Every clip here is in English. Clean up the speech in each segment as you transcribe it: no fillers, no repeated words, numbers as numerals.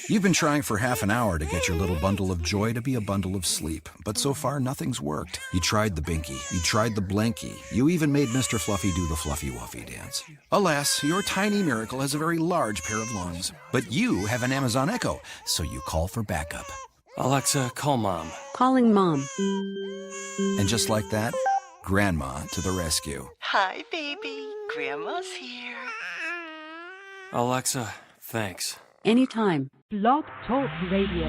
You've been trying for half an hour to get your little bundle of joy to be a bundle of sleep, but so far nothing's worked. You tried the Binky, you tried the Blanky, you even made Mr. Fluffy do the Fluffy Wuffy dance. Alas, your tiny miracle has a very large pair of lungs, but you have an Amazon Echo, so you call for backup. Alexa, call Mom. Calling Mom. And just like that, Grandma to the rescue. Hi, baby. Grandma's here. Alexa, thanks. Anytime. Blog Talk Radio.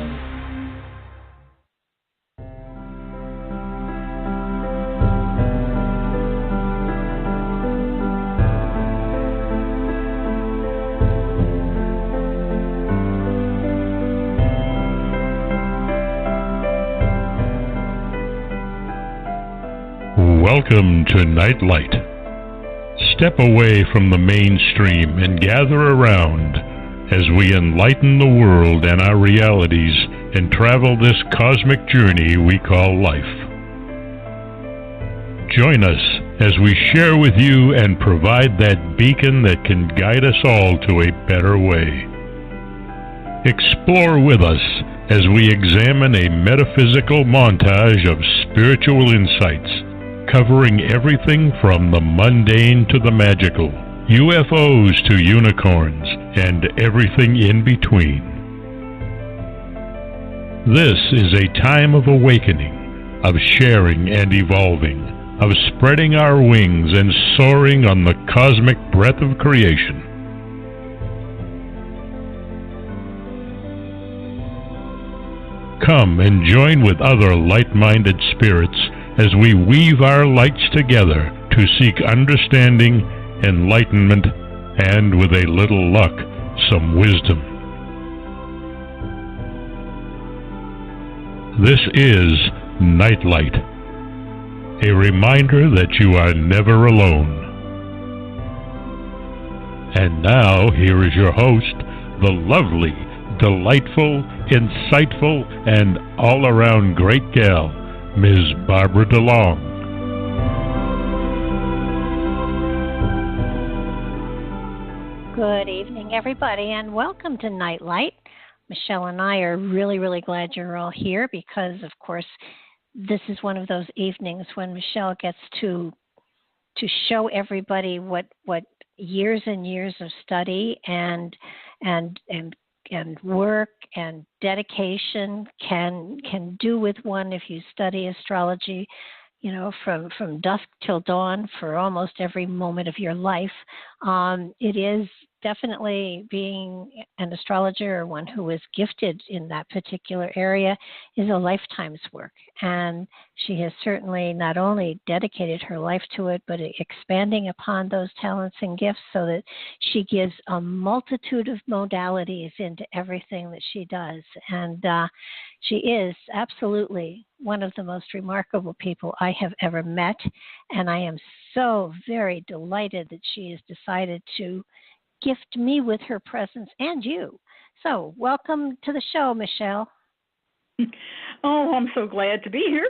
Welcome to Nightlight. Step away from the mainstream and gather around as we enlighten the world and our realities and travel this cosmic journey we call life. Join us as we share with you and provide that beacon that can guide us all to a better way. Explore with us as we examine a metaphysical montage of spiritual insights, covering everything from the mundane to the magical, UFOs to unicorns, and everything in between. This is a time of awakening, of sharing and evolving, of spreading our wings and soaring on the cosmic breath of creation. Come and join with other light-minded spirits as we weave our lights together to seek understanding, enlightenment, and with a little luck, some wisdom. This is Nightlight, a reminder that you are never alone. And now, here is your host, the lovely, delightful, insightful, and all-around great gal, Ms. Barbara DeLong. Good evening, everybody, and welcome to Nightlight. Michelle and I are really glad you're all here because, of course, this is one of those evenings when Michelle gets to show everybody what years and years of study and work and dedication can do with one if you study astrology, you know, from dusk till dawn for almost every moment of your life. It is definitely, being an astrologer or one who is gifted in that particular area is a lifetime's work. And she has certainly not only dedicated her life to it, but expanding upon those talents and gifts so that she gives a multitude of modalities into everything that she does. And she is absolutely one of the most remarkable people I have ever met. And I am so very delighted that she has decided to gift me with her presence and you. So welcome to the show, Michelle. Oh, I'm so glad to be here.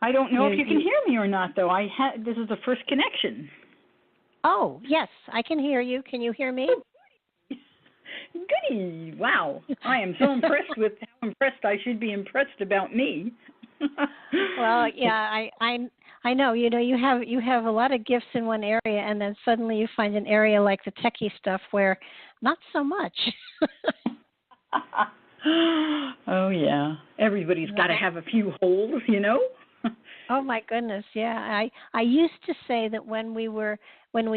I don't know if you can hear me or not, though. This is the first connection. Oh, yes, I can hear you. Can you hear me? Goody. Wow. I am so impressed with how impressed I should be impressed about me. Well, yeah, I know. You know, you have a lot of gifts in one area, and then suddenly you find an area like the techie stuff where not so much. Oh yeah, everybody's got to have a few holes, you know. Oh my goodness, yeah. I used to say that when we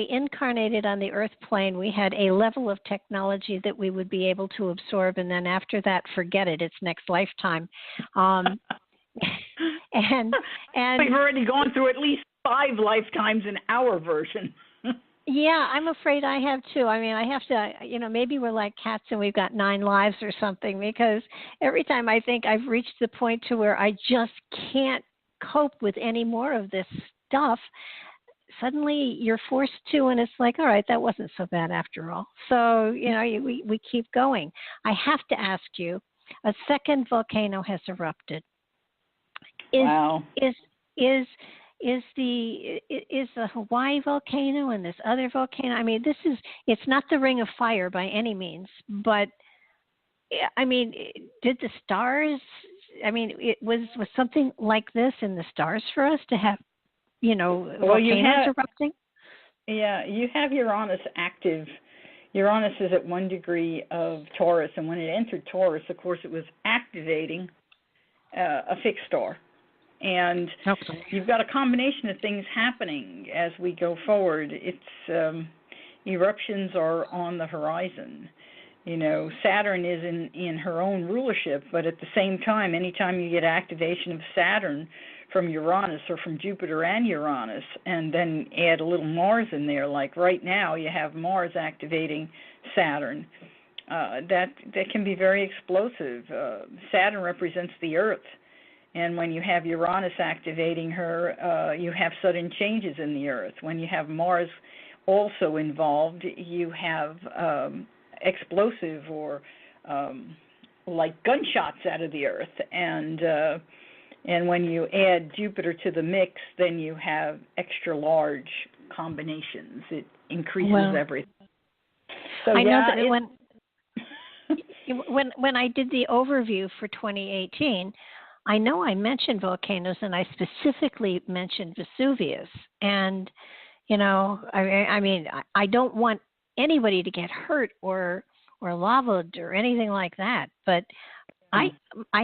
incarnated on the earth plane, we had a level of technology that we would be able to absorb, and then after that, forget it. It's next lifetime. And we've already gone through at least 5 lifetimes in our version. Yeah, I'm afraid I have too. I mean, I have to, maybe we're like cats and we've got 9 lives or something, because every time I think I've reached the point to where I just can't cope with any more of this stuff, suddenly you're forced to, and it's like, all right, that wasn't so bad after all. So, we keep going. I have to ask you, a second volcano has erupted. Wow. the Hawaii volcano and this other volcano. I mean, it's not the Ring of Fire by any means, but I mean, did the stars? I mean, it was something like this in the stars for us to have, volcanoes erupting. Yeah, you have Uranus active. Uranus is at 1 degree of Taurus, and when it entered Taurus, of course, it was activating a fixed star. And you've got a combination of things happening as we go forward. It's eruptions are on the horizon. Saturn is in her own rulership, but at the same time, anytime you get activation of Saturn from Uranus or from Jupiter and Uranus, and then add a little Mars in there, like right now you have Mars activating Saturn, that can be very explosive. Saturn represents the Earth, and when you have Uranus activating her, you have sudden changes in the Earth. When you have Mars also involved, you have explosive or like gunshots out of the Earth, and when you add Jupiter to the mix, then you have extra large combinations. It increases everything. So I know that when I did the overview for 2018, I know I mentioned volcanoes and I specifically mentioned Vesuvius. And, I mean, I don't want anybody to get hurt or lavaed or anything like that. But I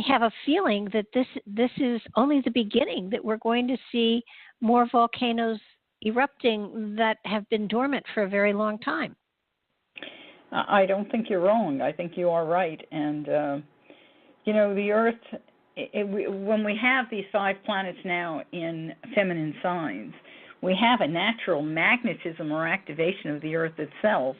have a feeling that this is only the beginning, that we're going to see more volcanoes erupting that have been dormant for a very long time. I don't think you're wrong. I think you are right. And, the Earth, when we have these 5 planets now in feminine signs, we have a natural magnetism or activation of the Earth itself.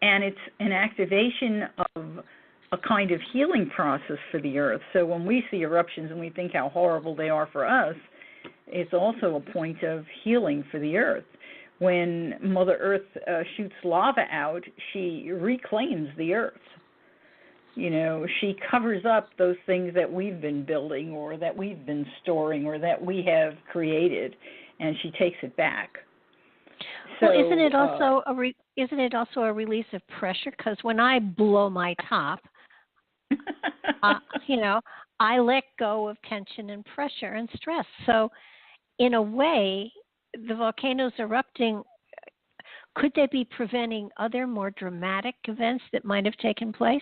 And it's an activation of a kind of healing process for the Earth. So when we see eruptions and we think how horrible they are for us, it's also a point of healing for the Earth. When Mother Earth shoots lava out, she reclaims the Earth. She covers up those things that we've been building or that we've been storing or that we have created, and she takes it back. So, well, isn't it also a release of pressure? Because when I blow my top, I let go of tension and pressure and stress. So, in a way, the volcanoes erupting, could they be preventing other more dramatic events that might have taken place?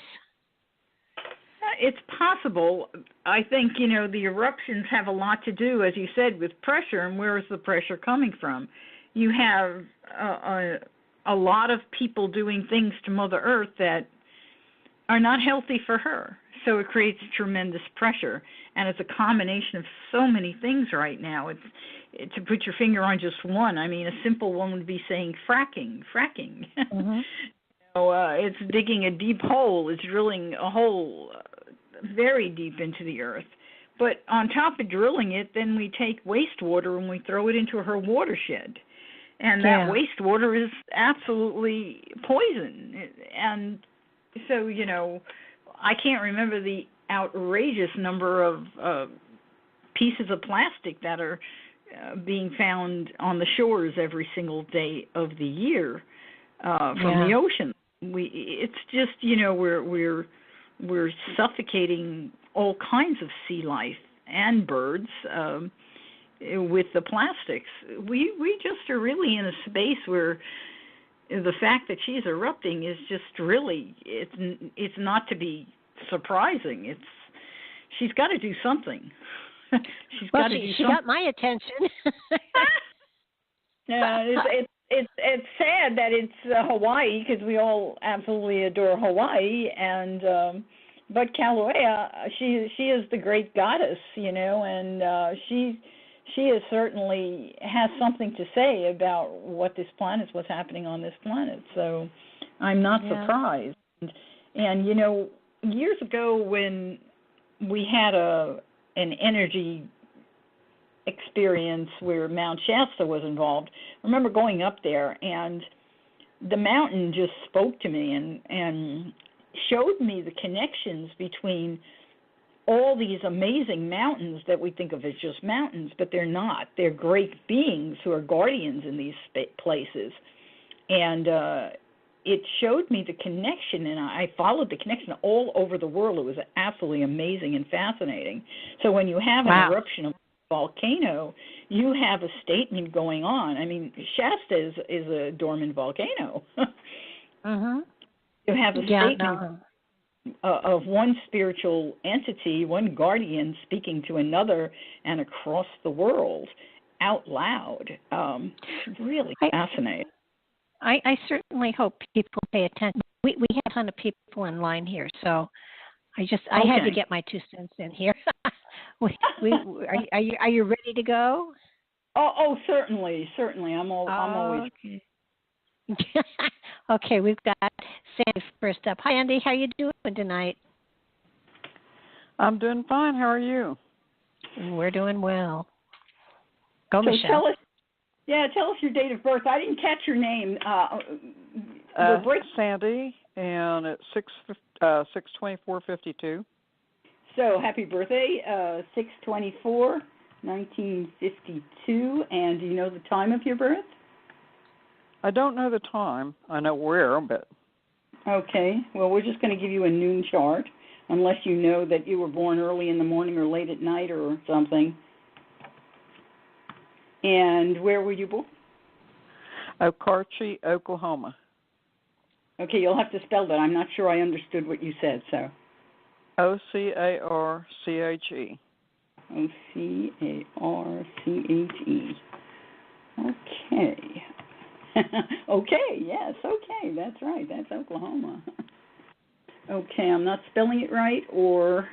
It's possible. I think, the eruptions have a lot to do, as you said, with pressure, and where is the pressure coming from? You have a lot of people doing things to Mother Earth that are not healthy for her. So it creates tremendous pressure, and it's a combination of so many things right now. It's to put your finger on just one. I mean, a simple one would be saying fracking. Mm-hmm. It's digging a deep hole. It's drilling a hole very deep into the Earth. But on top of drilling it, then we take wastewater and we throw it into her watershed. And that wastewater is absolutely poison. And so, I can't remember the outrageous number of pieces of plastic that are being found on the shores every single day of the year from the ocean. It's just, we're suffocating all kinds of sea life and birds with the plastics. We just are really in a space where the fact that she's erupting is just really, it's not to be surprising. She's got to do something. She got my attention. It's sad that it's Hawaii, because we all absolutely adore Hawaii, and but Kilauea, she is the great goddess, and she is certainly has something to say about what this planet, what's happening on this planet. So I'm not surprised. And years ago when we had an energy experience where Mount Shasta was involved, I remember going up there, and the mountain just spoke to me and showed me the connections between all these amazing mountains that we think of as just mountains, but they're not. They're great beings who are guardians in these places. And it showed me the connection, and I followed the connection all over the world. It was absolutely amazing and fascinating. So when you have an eruption of a volcano, you have a statement going on. I mean, Shasta is a dormant volcano. You have a statement of one spiritual entity, one guardian speaking to another and across the world out loud. Really fascinating. I certainly hope people pay attention. We have a ton of people in line here, so I had to get my 2 cents in here. Are you ready to go? Oh, certainly. I'm always. Okay. Okay, we've got Sandy first up. Hi, Andy. How you doing tonight? I'm doing fine. How are you? We're doing well. Go, so Michelle. Tell us your date of birth. I didn't catch your name. Sandy, and it's 6/24/52. So happy birthday, 6/24/1952. And do you know the time of your birth? I don't know the time. I know where, but... Okay. Well, we're just going to give you a noon chart, unless you know that you were born early in the morning or late at night or something. And where were you born? Okarche, Oklahoma. Okay, you'll have to spell that. I'm not sure I understood what you said, so. Ocarche. Ocarche. Okay. Okay, yes, okay, that's right. That's Oklahoma. Okay, I'm not spelling it right, or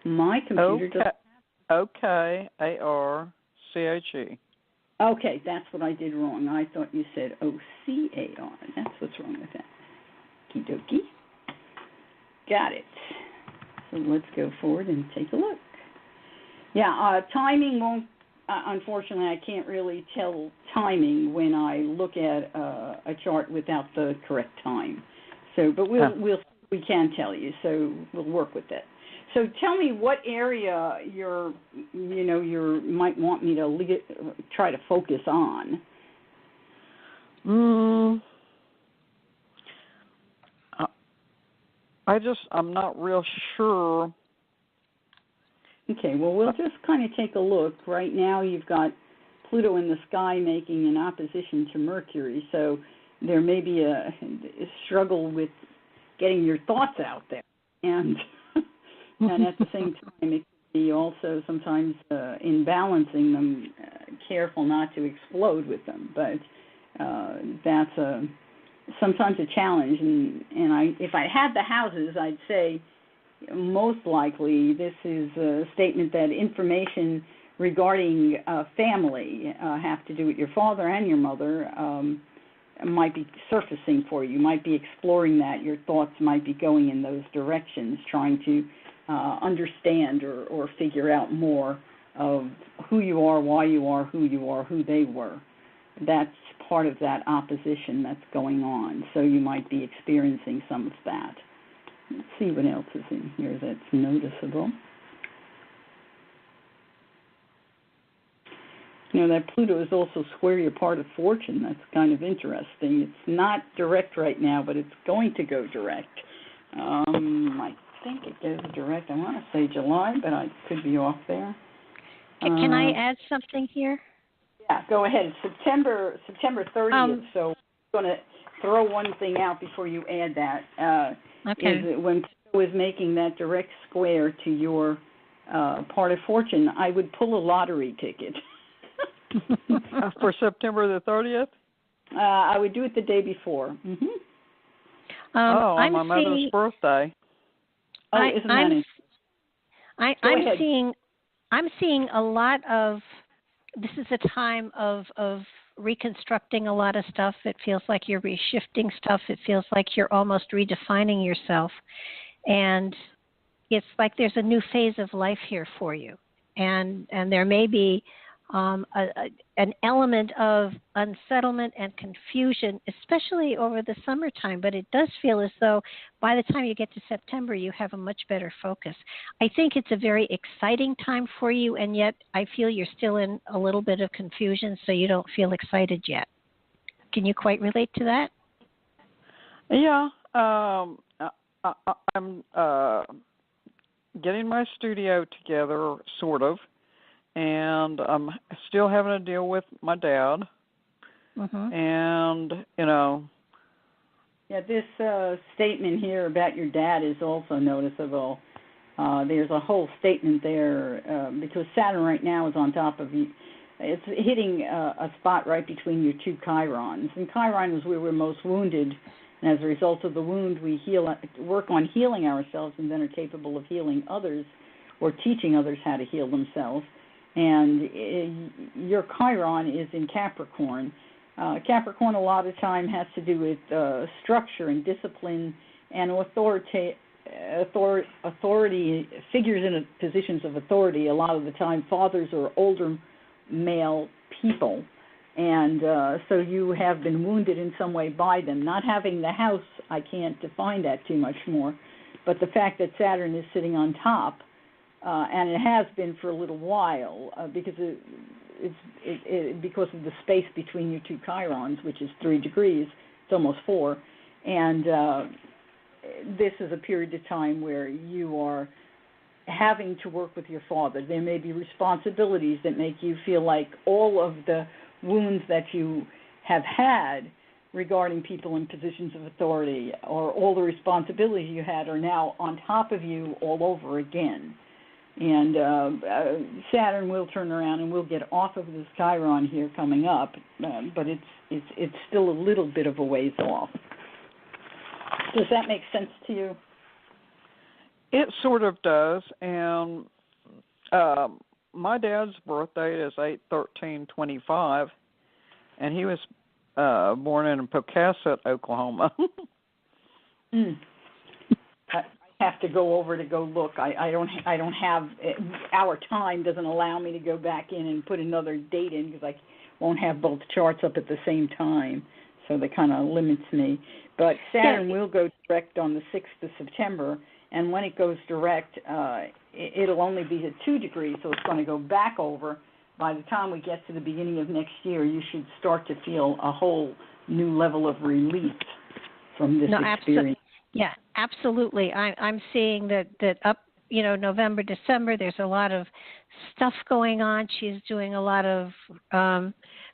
my computer doesn't. Okay, Arche. Okay, that's what I did wrong. I thought you said Ocar. That's what's wrong with that. Okie dokie. Got it. So let's go forward and take a look. Yeah, timing won't. Unfortunately, I can't really tell timing when I look at a chart without the correct time. So, but we can tell you. So we'll work with it. So tell me what area you might want me to try to focus on. I'm not real sure. Okay, well, we'll just kind of take a look. Right now you've got Pluto in the sky making an opposition to Mercury, so there may be a struggle with getting your thoughts out there. And at the same time, it can be also sometimes in balancing them, careful not to explode with them. But that's sometimes a challenge. And if I had the houses, I'd say most likely this is a statement that information regarding family have to do with your father and your mother might be surfacing for you. You might be exploring that. Your thoughts might be going in those directions, trying to understand or figure out more of who you are, why you are, who they were. That's part of that opposition that's going on. So you might be experiencing some of that. Let's see what else is in here that's noticeable. That Pluto is also square your part of fortune. That's kind of interesting. It's not direct right now, but it's going to go direct. I think it goes direct. I want to say July, but I could be off there. Can I add something here? Yeah, go ahead. September 30th. So I'm going to throw one thing out before you add that. Okay. Is when Pluto is making that direct square to your part of fortune, I would pull a lottery ticket. For September the 30th? I would do it the day before. Mm-hmm. On my mother's birthday. Isn't that interesting? I'm seeing a lot of. This is a time of reconstructing a lot of stuff. It feels like you're reshifting stuff. It feels like you're almost redefining yourself, and it's like there's a new phase of life here for you. And there may be an element of unsettlement and confusion, especially over the summertime. But it does feel as though by the time you get to September, you have a much better focus. I think it's a very exciting time for you, and yet I feel you're still in a little bit of confusion, so you don't feel excited yet. Can you quite relate to that? Yeah, I'm getting my studio together, sort of, and I'm still having to deal with my dad. Mm-hmm. And, Yeah, this statement here about your dad is also noticeable. There's a whole statement there because Saturn right now is on top of you. It's hitting a spot right between your two chirons. And chiron is where we're most wounded. And as a result of the wound, we work on healing ourselves and then are capable of healing others or teaching others how to heal themselves. And your chiron is in Capricorn. Capricorn a lot of time has to do with structure and discipline and authority, figures in positions of authority. A lot of the time, fathers or older male people. And so you have been wounded in some way by them. Not having the house, I can't define that too much more. But the fact that Saturn is sitting on top, and it has been for a little while, because because of the space between your two chirons, which is 3 degrees, it's almost 4. And this is a period of time where you are having to work with your father. There may be responsibilities that make you feel like all of the wounds that you have had regarding people in positions of authority or all the responsibilities you had are now on top of you all over again. And Saturn will turn around and we'll get off of this Chiron here coming up, but it's still a little bit of a ways off. Does that make sense to you? it sort of does. And my dad's birth date is 8/13/25, and he was born in Pocasset, Oklahoma. I have to go over to go look. I don't have, our time doesn't allow me to go back in and put another date in because I won't have both charts up at the same time, so that kind of limits me. But Saturn will go direct on the 6th of September, and when it goes direct, it'll only be at 2 degrees, so it's going to go back over. By the time we get to the beginning of next year, you should start to feel a whole new level of relief from this experience. Yeah, absolutely. I'm seeing that up, November, December, there's a lot of stuff going on. She's doing a lot of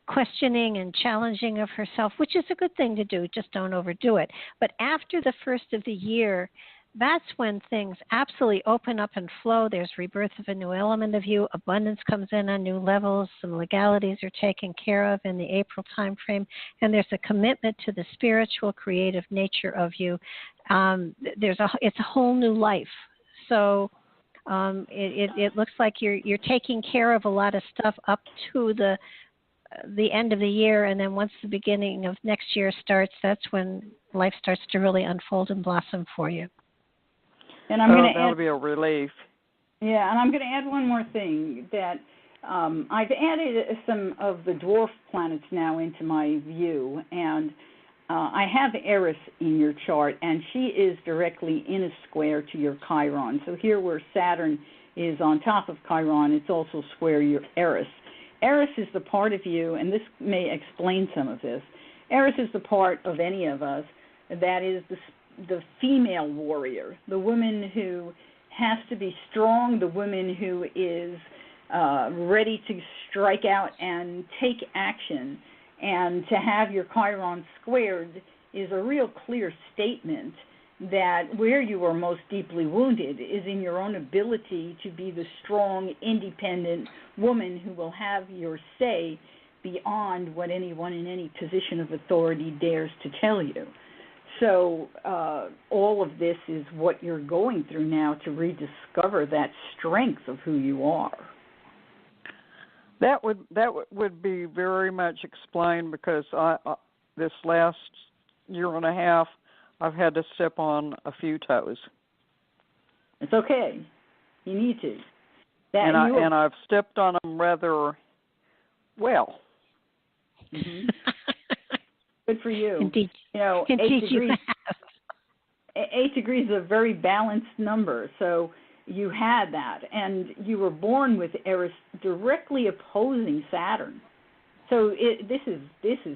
questioning and challenging of herself, which is a good thing to do. Just don't overdo it. But after the first of the year, that's when things absolutely open up and flow. There's rebirth of a new element of you. Abundance comes in on new levels. Some legalities are taken care of in the April time frame. And there's a commitment to the spiritual, creative nature of you. It's a whole new life. So it looks like you're taking care of a lot of stuff up to the end of the year. And then once the beginning of next year starts, that's when life starts to really unfold and blossom for you. And I'm going to that'll be a relief. Yeah, and I'm going to add one more thing, that I've added some of the dwarf planets now into my view, and I have Eris in your chart, and she is directly in a square to your Chiron. So here where Saturn is on top of Chiron, it's also square your Eris. Eris is the part of you, and this may explain some of this. Eris is the part of any of us that is the female warrior, the woman who has to be strong, the woman who is ready to strike out and take action. And to have your Chiron squared is a real clear statement that where you are most deeply wounded is in your own ability to be the strong, independent woman who will have your say beyond what anyone in any position of authority dares to tell you. So all of this is what you're going through now to rediscover that strength of who you are. That would be very much explained because this last year and a half, I've had to step on a few toes. It's okay. You need to. And I've stepped on them rather well. Mm-hmm. Good for you. Indeed. You know, Indeed 8 you degrees. have. 8 degrees is a very balanced number, so you had that, and you were born with Eris directly opposing Saturn. So this is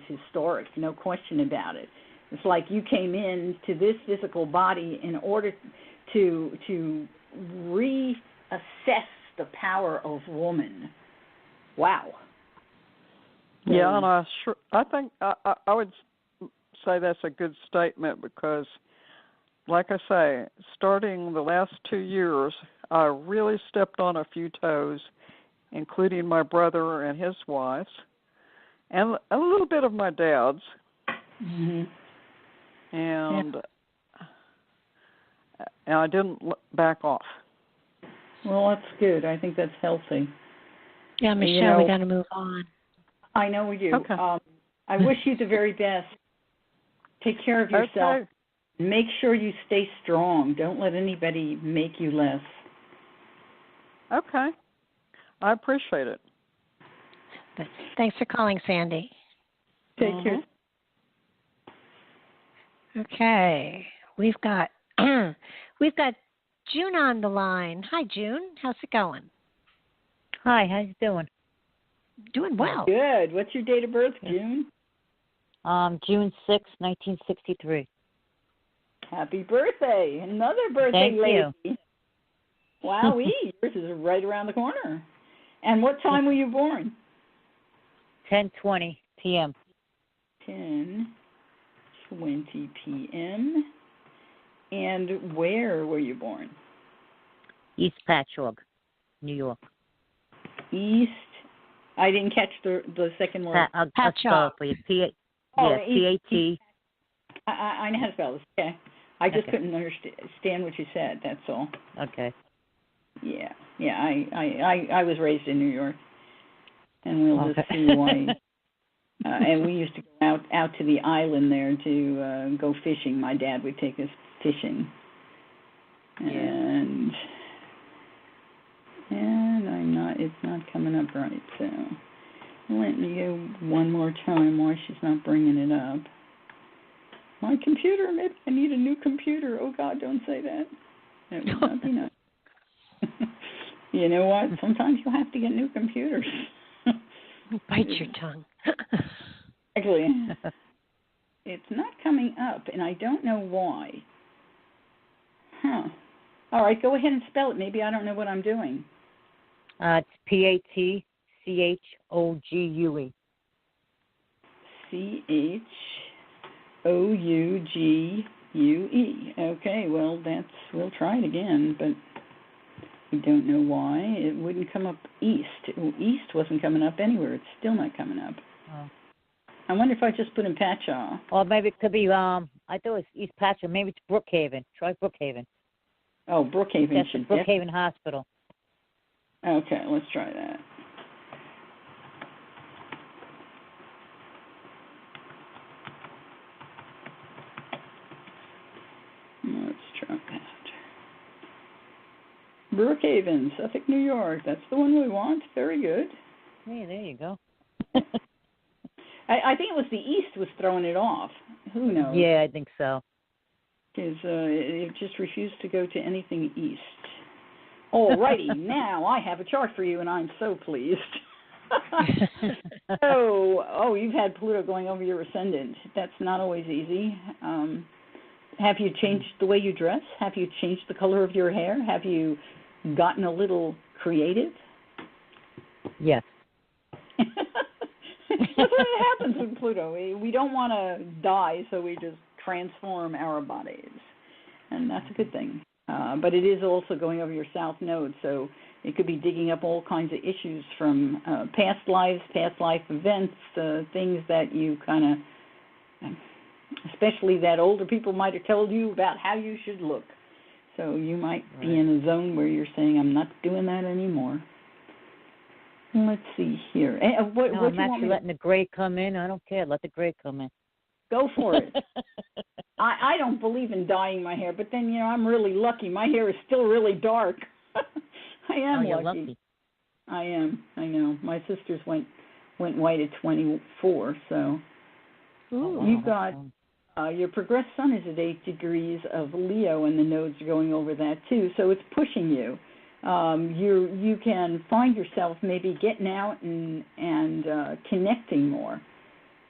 historic, no question about it. It's like you came into this physical body in order to reassess the power of woman. Wow. Yeah, and I think I would say that's a good statement because, like I say, starting the last 2 years, I really stepped on a few toes, including my brother and his wives, and a little bit of my dad's. Mm-hmm. And I didn't back off. Well, that's good. I think that's healthy. Yeah, Michelle, we got to move on. I know we do. Okay. I wish you the very best. Take care of yourself. Okay. Make sure you stay strong. Don't let anybody make you less. Okay. I appreciate it. But thanks for calling, Sandy. Take care. Okay, we've got June on the line. Hi, June. How's it going? Hi, how you doing? Doing well. Good. What's your date of birth, June? June 6, 1963. Happy birthday. Another birthday Thank lady. you. Wowee, yours is right around the corner. And what time were you born? 10:20 p.m. 10:20 p.m. And where were you born? East Patchogue, New York. East. I didn't catch the second word. I'll spell it for you. P-A-T. I know how to spell this. Okay. I just couldn't understand what you said. That's all. Okay. Yeah. I was raised in New York, and we'll just see why. And we used to go out to the island there to go fishing. My dad would take us fishing, and it's not coming up right. So let me go one more time. Why she's not bringing it up? My computer. Maybe I need a new computer. Oh God, don't say that. That would not be nice. You know what? Sometimes you have to get new computers. Bite your tongue. Actually, it's not coming up, and I don't know why. Huh. All right, go ahead and spell it. Maybe I don't know what I'm doing. It's P-A-T-C-H-O-G-U-E. C-H-O-U-G-U-E. Okay, well, we'll try it again, but I don't know why. It wouldn't come up east. East wasn't coming up anywhere. It's still not coming up. Oh. I wonder if I just put in Patchaw. Or maybe it could be, I thought it was East Patchogue. Maybe it's Brookhaven. Try Brookhaven. Oh, Brookhaven. That's the Brookhaven Hospital. Okay, let's try that. Let's try that. Brookhaven, Suffolk, New York. That's the one we want. Very good. Hey, there you go. I think it was the East was throwing it off. Who knows? Yeah, I think so. Because it just refused to go to anything East. Alrighty, now I have a chart for you, and I'm so pleased. You've had Pluto going over your ascendant. That's not always easy. Have you changed the way you dress? Have you changed the color of your hair? Have you gotten a little creative? Yes. That's what happens with Pluto. We don't want to die, so we just transform our bodies. And that's a good thing. But it is also going over your south node, so it could be digging up all kinds of issues from past lives, past life events, things that you kind of, especially that older people might have told you about how you should look. So you might be in a zone where you're saying, I'm not doing that anymore. Let's see here. What I'm actually letting the gray come in. I don't care. Let the gray come in. Go for it. I don't believe in dyeing my hair, but then, I'm really lucky. My hair is still really dark. I am you're lucky. lucky. I am. I know. My sisters went went white at 24. So you've got your progressed sun is at 8 degrees of Leo, and the nodes are going over that too. So it's pushing you. You can find yourself maybe getting out and connecting more.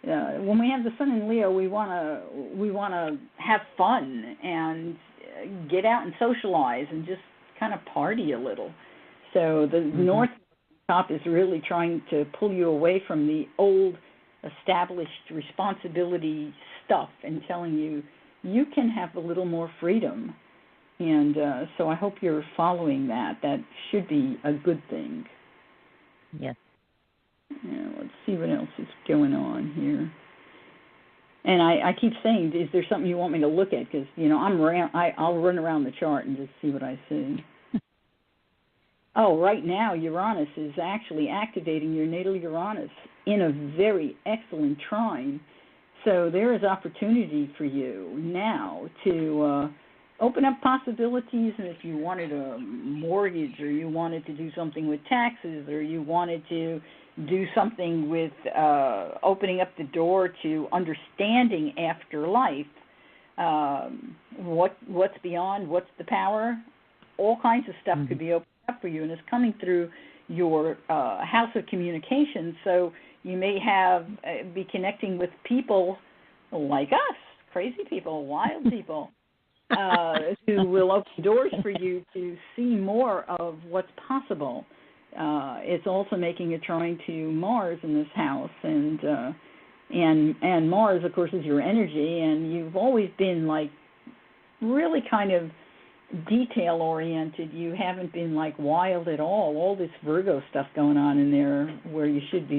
When we have the sun in Leo, we wanna have fun and get out and socialize and just kind of party a little. So the North top is really trying to pull you away from the old established responsibility stuff and telling you you can have a little more freedom. And so I hope you're following that. That should be a good thing. Yes. Yeah, let's see what else is going on here. And I keep saying, is there something you want me to look at? Because, I'll run around the chart and just see what I see. Oh, right now Uranus is actually activating your natal Uranus in a very excellent trine. So there is opportunity for you now to open up possibilities. And if you wanted a mortgage, or you wanted to do something with taxes, or you wanted to do something with opening up the door to understanding afterlife, what's beyond, what's the power, all kinds of stuff could be opened up for you, and it's coming through your house of communication. So you may be connecting with people like us, crazy people, wild people, who will open doors for you to see more of what's possible. It's also making a trine to Mars in this house, and Mars, of course, is your energy, and you've always been like really kind of detail oriented. You haven't been like wild at all. All this Virgo stuff going on in there, where you should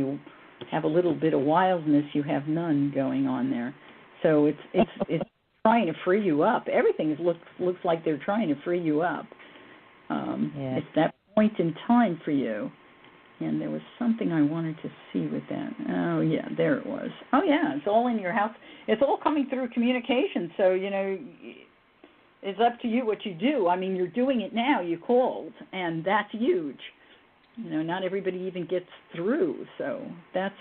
have a little bit of wildness, you have none going on there. So it's trying to free you up. Everything looks like they're trying to free you up. It's that point in time for you. And there was something I wanted to see with that. Oh, yeah, there it was. Oh, yeah, it's all in your house. It's all coming through communication. So, it's up to you what you do. I mean, you're doing it now. You called, and that's huge. Not everybody even gets through, so that's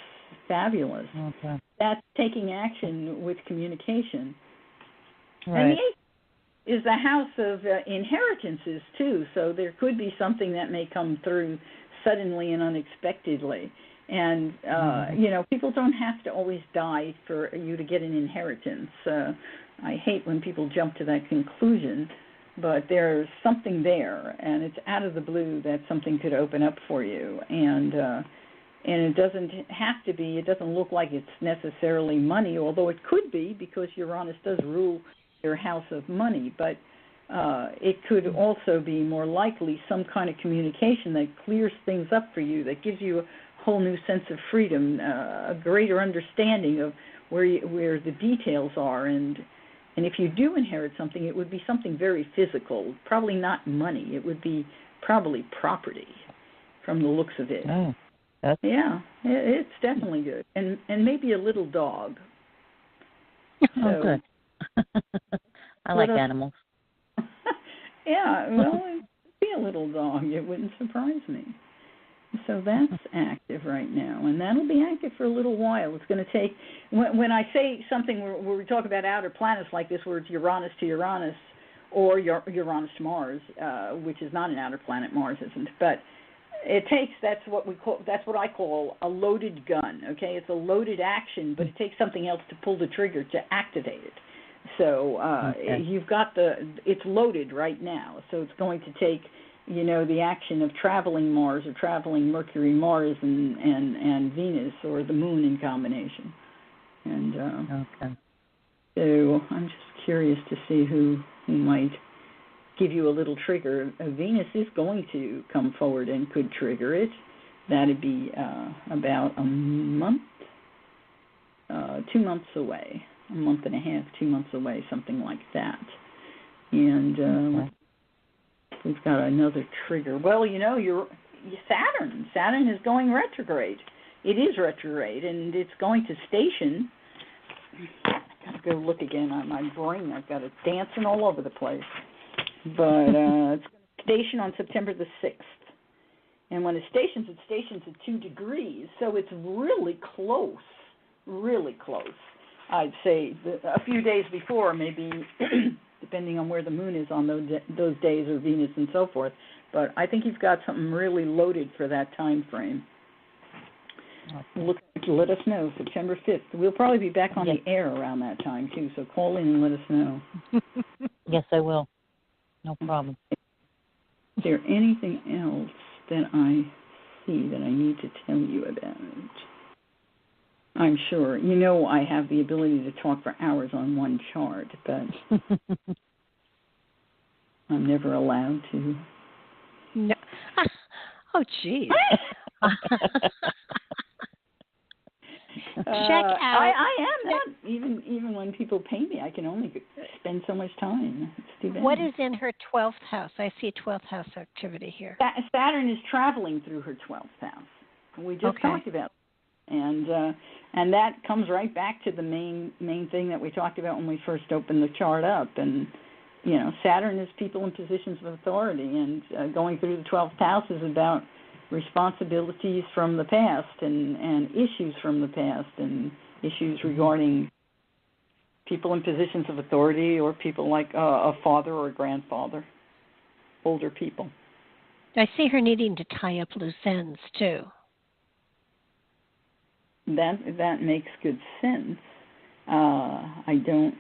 fabulous. Okay. That's taking action with communication. Right. And the eighth is the house of inheritances, too, so there could be something that may come through suddenly and unexpectedly. And, people don't have to always die for you to get an inheritance. I hate when people jump to that conclusion, but there's something there, and it's out of the blue that something could open up for you. And it doesn't have to be, it doesn't look like it's necessarily money, although it could be, because Uranus does rule your house of money. But it could also be more likely some kind of communication that clears things up for you, that gives you a whole new sense of freedom, a greater understanding of where the details are. And if you do inherit something, it would be something very physical, probably not money. It would be probably property from the looks of it. Oh, yeah, it's definitely good. And maybe a little dog. Oh, good. I like animals. Yeah, well, it'd be a little dog. It wouldn't surprise me. So that's active right now, and that'll be active for a little while. It's going to take, when I say something where we talk about outer planets like this, where it's Uranus to Uranus, or Uranus to Mars, which is not an outer planet, Mars isn't, but it takes, that's what I call a loaded gun, okay? It's a loaded action, but it takes something else to pull the trigger to activate it. So you've got it's loaded right now, so it's going to take, the action of traveling Mars or traveling Mercury, Mars, and Venus, or the Moon in combination. And so I'm just curious to see who might give you a little trigger. Venus is going to come forward and could trigger it. That'd be about a month, 2 months away, a month and a half, 2 months away, something like that. And we've got another trigger. Well, your Saturn. Saturn is going retrograde. It is retrograde, and it's going to station. I got to go look again on my brain. I've got it dancing all over the place. But it's going to station on September the 6th. And when it stations at 2 degrees, so it's really close, really close. I'd say a few days before, maybe, depending on where the moon is on those days, or Venus and so forth. But I think you've got something really loaded for that time frame. Let us know, September 5th. We'll probably be back on the air around that time, too, so call in and let us know. Yes, I will. No problem. Is there anything else that I see that I need to tell you about? I'm sure. You know I have the ability to talk for hours on one chart, but I'm never allowed to. No. Oh, geez. Check out. I am not, even when people pay me, I can only spend so much time. It's too bad. What is in her 12th house? I see 12th house activity here. Saturn is traveling through her 12th house. We just talked about it. And that comes right back to the main thing that we talked about when we first opened the chart up. And, you know, Saturn is people in positions of authority, and going through the 12th house is about responsibilities from the past and issues from the past and issues regarding people in positions of authority or people like a father or a grandfather, older people. I see her needing to tie up loose ends, too. That makes good sense. I do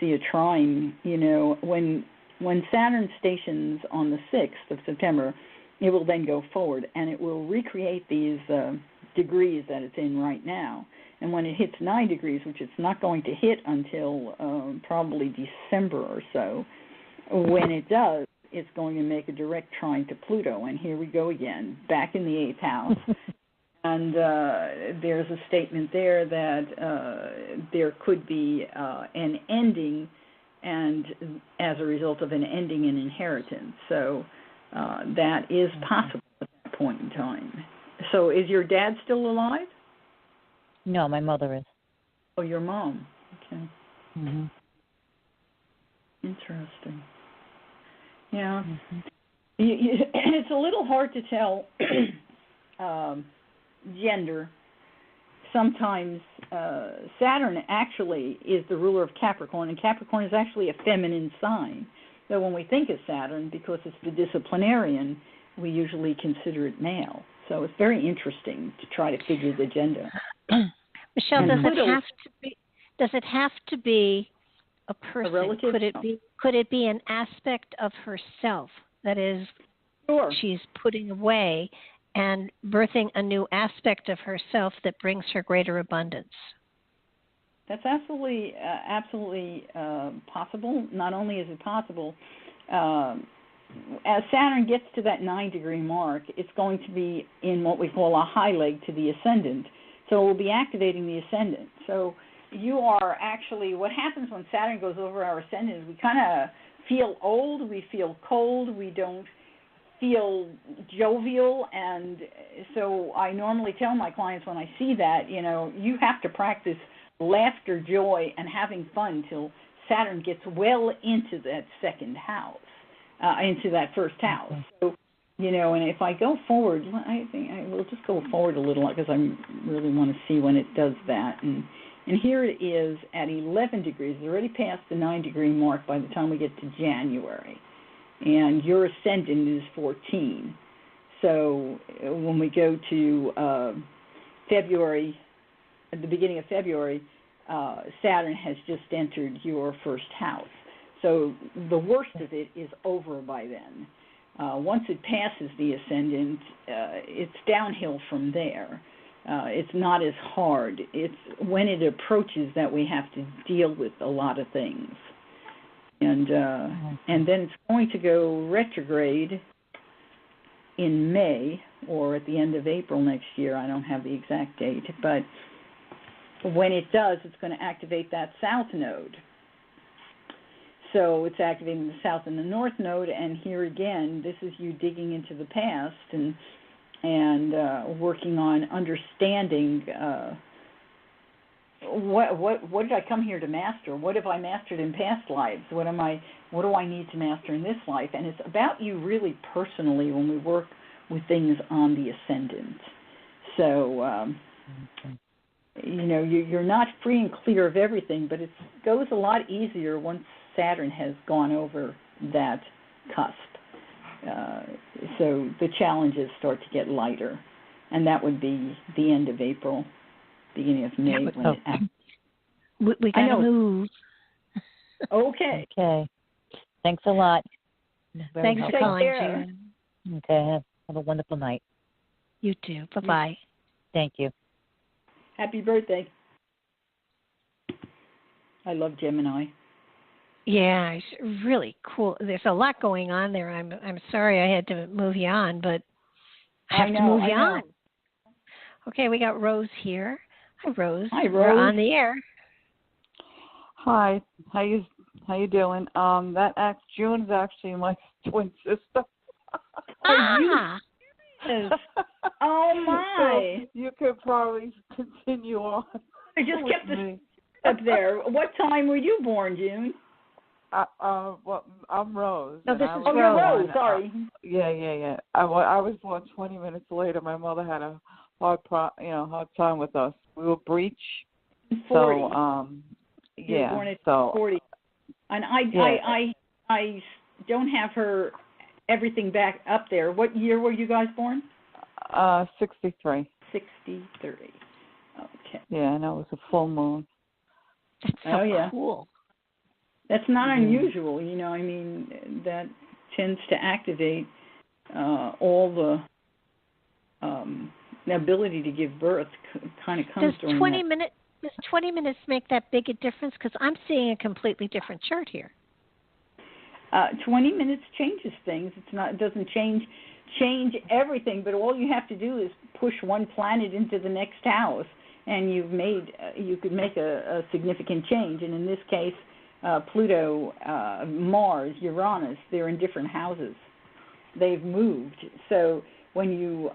see a trine, you know, when Saturn stations on the 6th of September, it will then go forward, and it will recreate these degrees that it's in right now. And when it hits 9 degrees, which it's not going to hit until probably December or so, when it does, it's going to make a direct trine to Pluto. And here we go again, back in the 8th house. And there's a statement there that there could be an ending, and as a result of an ending, an inheritance. So that is possible at that point in time. So is your dad still alive? No, my mother is. Oh, your mom. Okay. Mm-hmm. Interesting. Yeah. Mm-hmm. It's a little hard to tell gender. Sometimes Saturn actually is the ruler of Capricorn, and Capricorn is actually a feminine sign. So when we think of Saturn, because it's the disciplinarian, we usually consider it male. So it's very interesting to try to figure the gender. Michele, and does it have to be a person? A relative? Could it be an aspect of herself that is she's putting away and birthing a new aspect of herself that brings her greater abundance? That's absolutely possible. Not only is it possible, as Saturn gets to that 9-degree mark, it's going to be in what we call a high leg to the ascendant. So it will be activating the ascendant. So you are actually, what happens when Saturn goes over our ascendant is we kind of feel old, we feel cold, we don't feel jovial. And so I normally tell my clients when I see that, you know, you have to practice laughter, joy, and having fun till Saturn gets well into that second house, into that first house. So, you know, and if I go forward, I think I will just go forward a little because I really want to see when it does that. And here it is at 11 degrees. It's already past the 9-degree mark by the time we get to January. And your ascendant is 14. So when we go to February, at the beginning of February, Saturn has just entered your first house. So the worst of it is over by then. Once it passes the ascendant, it's downhill from there. It's not as hard. It's when it approaches that we have to deal with a lot of things. And then it's going to go retrograde in May or at the end of April next year. I don't have the exact date, but when it does, it's going to activate that south node. So it's activating the south and the north node, and here again, this is you digging into the past and working on understanding what did I come here to master? What have I mastered in past lives? What do I need to master in this life? And it's about you really personally when we work with things on the ascendant. So you're not free and clear of everything, but it goes a lot easier once Saturn has gone over that cusp. So the challenges start to get lighter, and that would be the end of April, beginning of May. We got to move. Okay. Okay. Thanks a lot. Thanks for calling, June. Okay. Have a wonderful night. You too. Bye-bye. Thank you. Happy birthday. I love Gemini. Yeah, it's really cool. There's a lot going on there. I'm sorry I had to move you on, but I have to move you on. Okay, we got Rose here. Hi, Rose. Hi, Rose. We're on the air. Hi. How you doing? June's actually my twin sister. Ah. Oh my! So you could probably continue on. I just kept the up there. What time were you born, June? Well, I'm Rose. No, this is Rose. Rose. Rose. Sorry. Yeah. I was born 20 minutes later. My mother had a hard time with us. We were breech. 40. So You were born at 40. And I don't have her everything back up there. What year were you guys born? 63. 63. Okay. Yeah, and it was a full moon. That's so cool. That's not unusual, I mean, that tends to activate all the ability to give birth kind of comes during that. Does 20 minutes make that big a difference? Because I'm seeing a completely different chart here. 20 minutes changes things. It doesn't change everything, but all you have to do is push one planet into the next house, and you could make a significant change. And in this case, Pluto, Mars, Uranus, they're in different houses. They've moved. So when you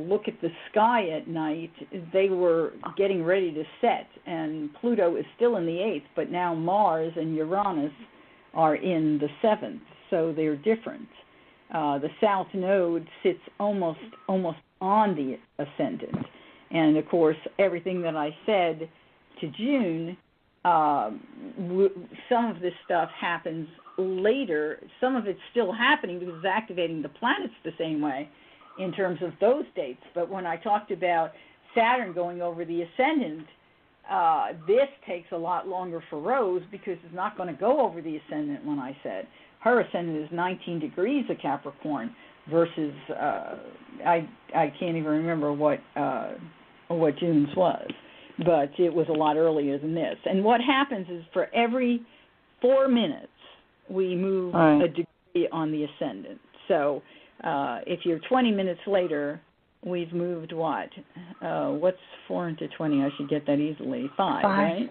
look at the sky at night, they were getting ready to set, and Pluto is still in the 8th, but now Mars and Uranus are in the 7th, so they're different. The South Node sits almost on the ascendant. And, of course, everything that I said to June, some of this stuff happens later. Some of it's still happening because it's activating the planets the same way in terms of those dates. But when I talked about Saturn going over the ascendant, this takes a lot longer for Rose because it's not going to go over the ascendant when I said. Her ascendant is 19 degrees of Capricorn versus, I can't even remember what June's was, but it was a lot earlier than this. And what happens is for every 4 minutes, we move a degree on the ascendant. So if you're 20 minutes later, we've moved what? What's 4 into 20? I should get that easily. 5, right?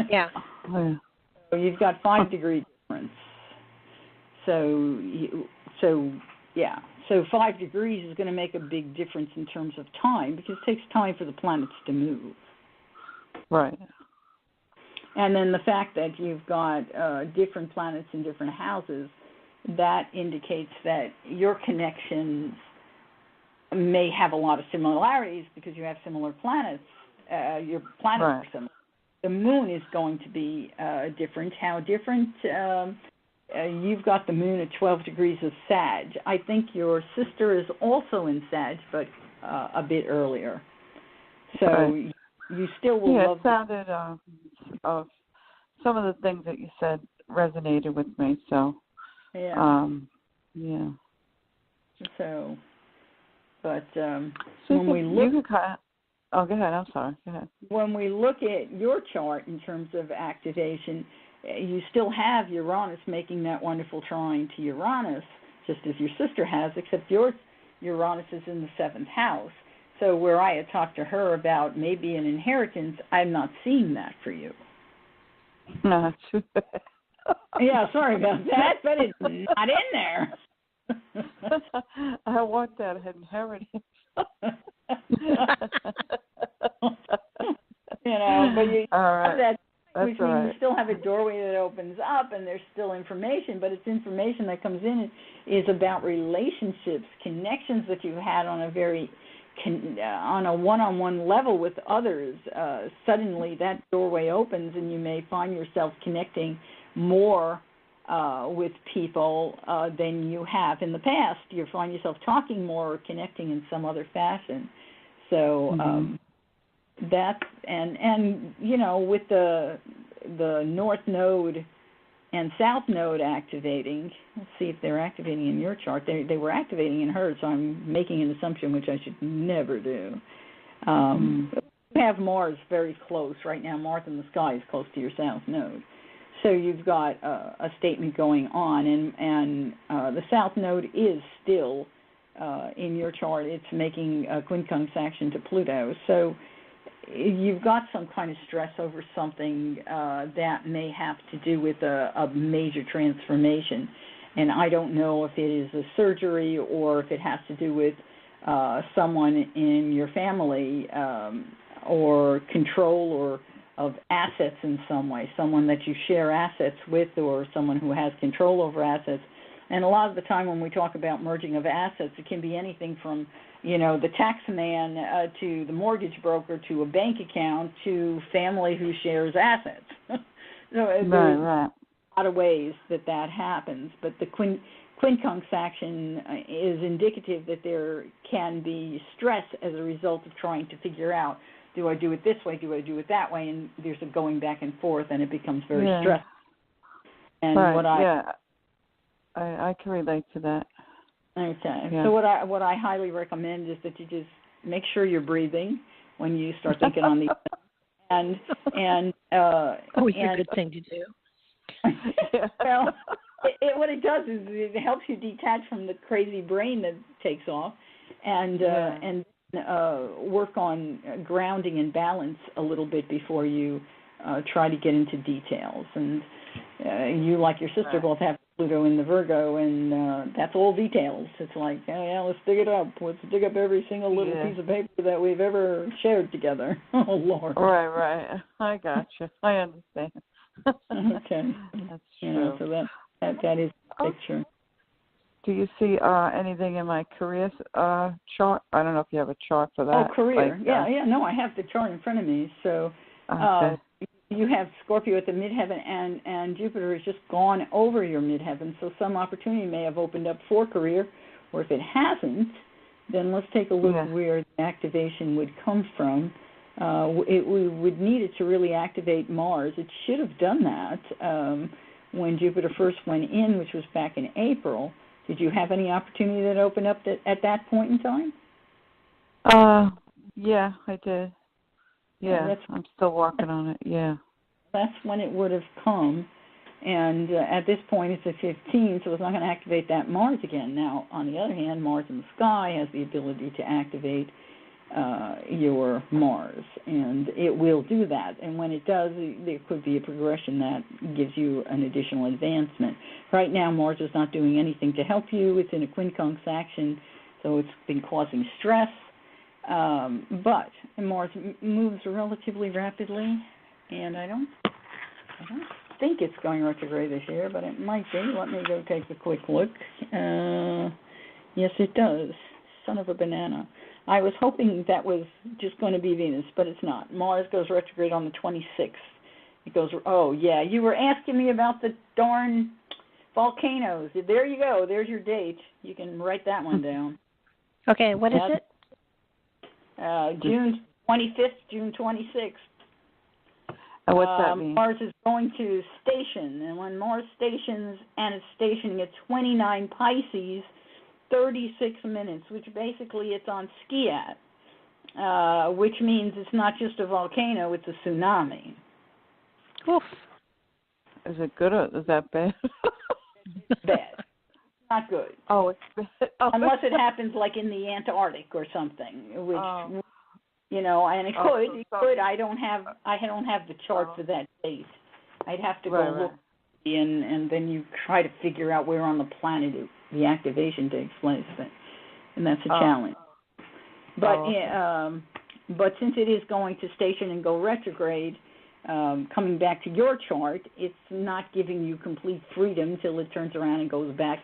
Yeah. So you've got 5 degree difference. So 5 degrees is going to make a big difference in terms of time because it takes time for the planets to move. Right. And then the fact that you've got different planets in different houses, that indicates that your connections may have a lot of similarities because you have similar planets. Your planets are similar. The moon is going to be different. How different? You've got the moon at 12 degrees of Sag. I think your sister is also in Sag, but a bit earlier. So you still will love... Yeah, it sounded... some of the things that you said resonated with me, so... Yeah. Yeah. So... But so when we look... Oh, go ahead. I'm sorry. Go ahead. When we look at your chart in terms of activation, you still have Uranus making that wonderful trine to Uranus, just as your sister has, except your Uranus is in the 7th house. So where I had talked to her about maybe an inheritance, I'm not seeing that for you. No, too bad. Yeah, sorry about that, but it's not in there. I want that inheritance. but you all right. have that, which That's all means right. you still have a doorway that opens up, and there's still information, but it's information that comes in is about relationships, connections that you've had on a very on a one-on-one level with others. Suddenly that doorway opens, and you may find yourself connecting more with people than you have in the past. You find yourself talking more or connecting in some other fashion. So that's and you know, with the North Node and South Node activating, let's see if they're activating in your chart. They were activating in hers, so I'm making an assumption which I should never do. You have Mars very close right now. Mars in the sky is close to your South Node. So you've got a statement going on, and the South Node is still in your chart. It's making a quincunx action to Pluto. So you've got some kind of stress over something that may have to do with a major transformation. And I don't know if it is a surgery or if it has to do with someone in your family or control or of assets in some way, someone that you share assets with or someone who has control over assets. And a lot of the time when we talk about merging of assets, it can be anything from, you know, the tax man to the mortgage broker to a bank account to family who shares assets. So there's a lot of ways that happens. But the quincunx action is indicative that there can be stress as a result of trying to figure out, do I do it this way, do I do it that way? And there's a going back and forth, and it becomes very stressful. And what I can relate to that. Okay. Yeah. So what I highly recommend is that you just make sure you're breathing when you start thinking on these things. And always a good thing to do. Well, what it does is it helps you detach from the crazy brain that takes off, and work on grounding and balance a little bit before you try to get into details. And you, like your sister, both have Pluto in the Virgo, and that's all details. It's like, oh, yeah, let's dig it up. Let's dig up every single little piece of paper that we've ever shared togetger. Oh, Lord. Right. I got you. I understand. Okay. That's true. You know, so that is the picture. Do you see anything in my career chart? I don't know if you have a chart for that. Oh, career. Like, no, I have the chart in front of me. So you have Scorpio at the midheaven, and Jupiter has just gone over your midheaven, so some opportunity may have opened up for career, or if it hasn't, then let's take a look where the activation would come from. We would need it to really activate Mars. It should have done that when Jupiter first went in, which was back in April. Did you have any opportunity that opened up at that point in time? Yeah, I did. Yeah, I'm still working on it, That's when it would have come. And at this point, it's a 15, so it's not going to activate that Mars again. Now, on the other hand, Mars in the sky has the ability to activate your Mars, and it will do that. And when it does, there could be a progression that gives you an additional advancement. Right now, Mars is not doing anything to help you. It's in a quincunx action, so it's been causing stress. But Mars moves relatively rapidly, and I don't think it's going retrograde this year, but it might be. Let me go take a quick look. Yes, it does. Son of a banana. I was hoping that was just going to be Venus, but it's not. Mars goes retrograde on the 26th. It goes, you were asking me about the darn volcanoes. There you go. There's your date. You can write that one down. Okay, what is it? June 25th, June 26th. And what's that mean? Mars is going to station, and when Mars stations, and it's stationing at 29 Pisces, 36 minutes, which basically it's on ski at, which means it's not just a volcano, it's a tsunami. Oof. Is it good or is that bad? Bad. Not good. Oh, it's bad. Oh. Unless it happens like in the Antarctic or something, which, you know, and it could. I don't have the chart for that date. I'd have to go look, and then you try to figure out where on the planet the activation takes place, and that's a challenge. But But since it is going to station and go retrograde, coming back to your chart, it's not giving you complete freedom till it turns around and goes back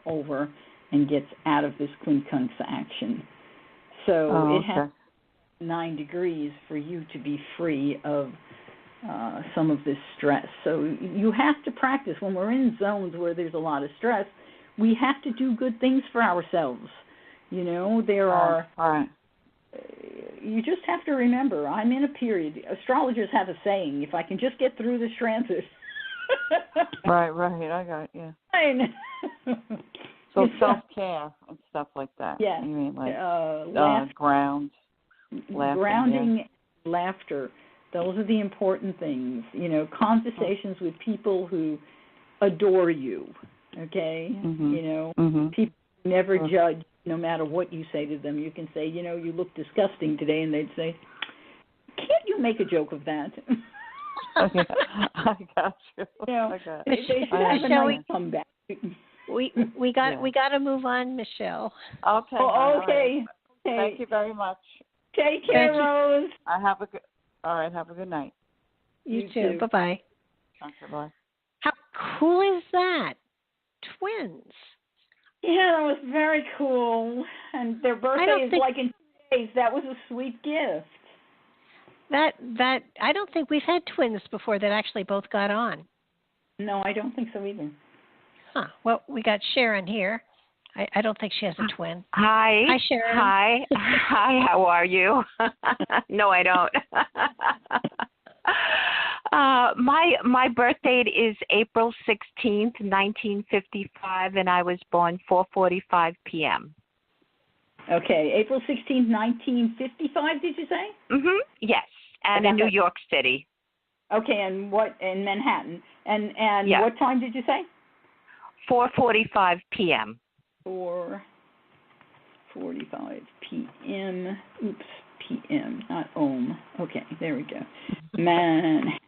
over and gets out of this quincunx action. So it has 9 degrees for you to be free of some of this stress. So you have to practice. When we're in zones where there's a lot of stress, we have to do good things for ourselves. You know, there are... You just have to remember, I'm in a period. Astrologers have a saying, if I can just get through this transit. Right, I got it, yeah. Fine. So self-care and stuff like that. Yeah. You mean like grounding, yeah. laughter. Those are the important things. You know, conversations with people who adore you, okay? Mm-hmm. You know, mm-hmm. people never judge. No matter what you say to them, you can say, you know, you look disgusting today, and they'd say, can't you make a joke of that? Okay. I got you. You know, I got they should have a nice comeback. We got to move on, Michelle. Okay. Oh, okay. Right. Thank you very much. Take care, Rose. Have a good night. You too. Bye-bye. Okay, bye. How cool is that? Twins. Yeah, that was very cool. And their birthday is like in 2 days. That was a sweet gift. That I don't think we've had twins before that actually both got on. No, I don't think so either. Huh. Well, we got Sharon here. I don't think she has a twin. Hi. Hi, Sharon. Hi. Hi, how are you? No, I don't. My birth date is April 16th, 1955, and I was born 4:45 p.m. Okay, April 16th, 1955, did you say? Mm-hmm. Yes, and in New York City. Okay, and what in Manhattan? And yeah. What time did you say? 4:45 p.m. 4:45 p.m. Oops, p.m. not ohm. Okay, there we go. Manhattan.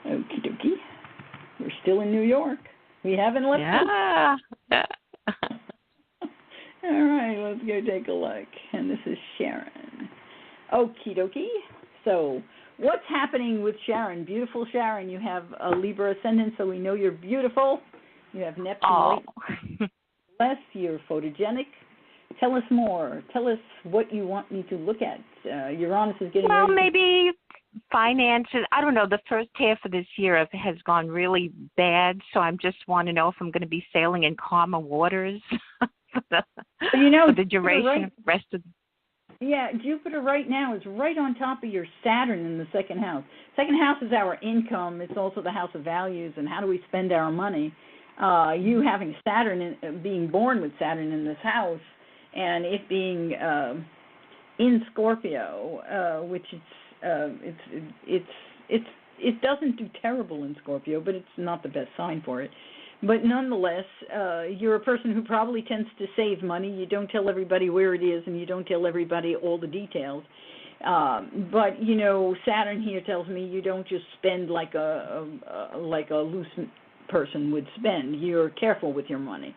Okie dokie. We're still in New York. We haven't left. Yeah. All right, let's go take a look. And this is Sharon. Okie dokie. So, what's happening with Sharon? Beautiful Sharon. You have a Libra ascendant, so we know you're beautiful. You have Neptune less. You're photogenic. Tell us more. Tell us what you want me to look at. Uranus is getting ready. Well, maybe finances. I don't know. The first half of this year has gone really bad, so I just want to know if I'm going to be sailing in calmer waters for the duration of the rest of the... Yeah, Jupiter right now is right on top of your Saturn in the second house. Second house is our income. It's also the house of values and how do we spend our money. You having Saturn, being born with Saturn in this house, and it being in Scorpio, which it doesn't do terrible in Scorpio, but it's not the best sign for it. But nonetheless, you're a person who probably tends to save money. You don't tell everybody where it is, and you don't tell everybody all the details. But you know, Saturn here tells me you don't just spend like a loose person would spend. You're careful with your money.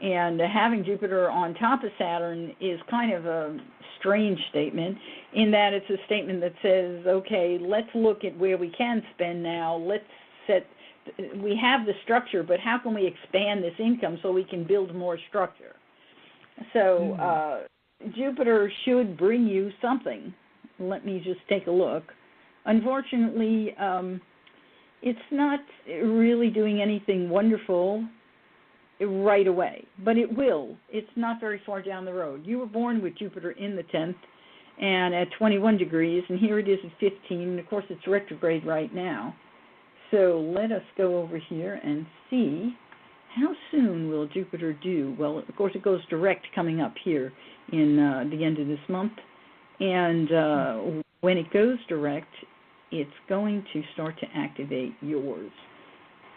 And having Jupiter on top of Saturn is kind of a strange statement in that it's a statement that says, okay, let's look at where we can spend now. We have the structure, but how can we expand this income so we can build more structure? So Jupiter should bring you something. Let me just take a look. Unfortunately, it's not really doing anything wonderful right away, but it will. It's not very far down the road. You were born with Jupiter in the 10th and at 21 degrees, and here it is at 15, and of course it's retrograde right now. So let us go over here and see how soon will Jupiter do. Well, of course it goes direct coming up here in the end of this month, and when it goes direct, it's going to start to activate yours.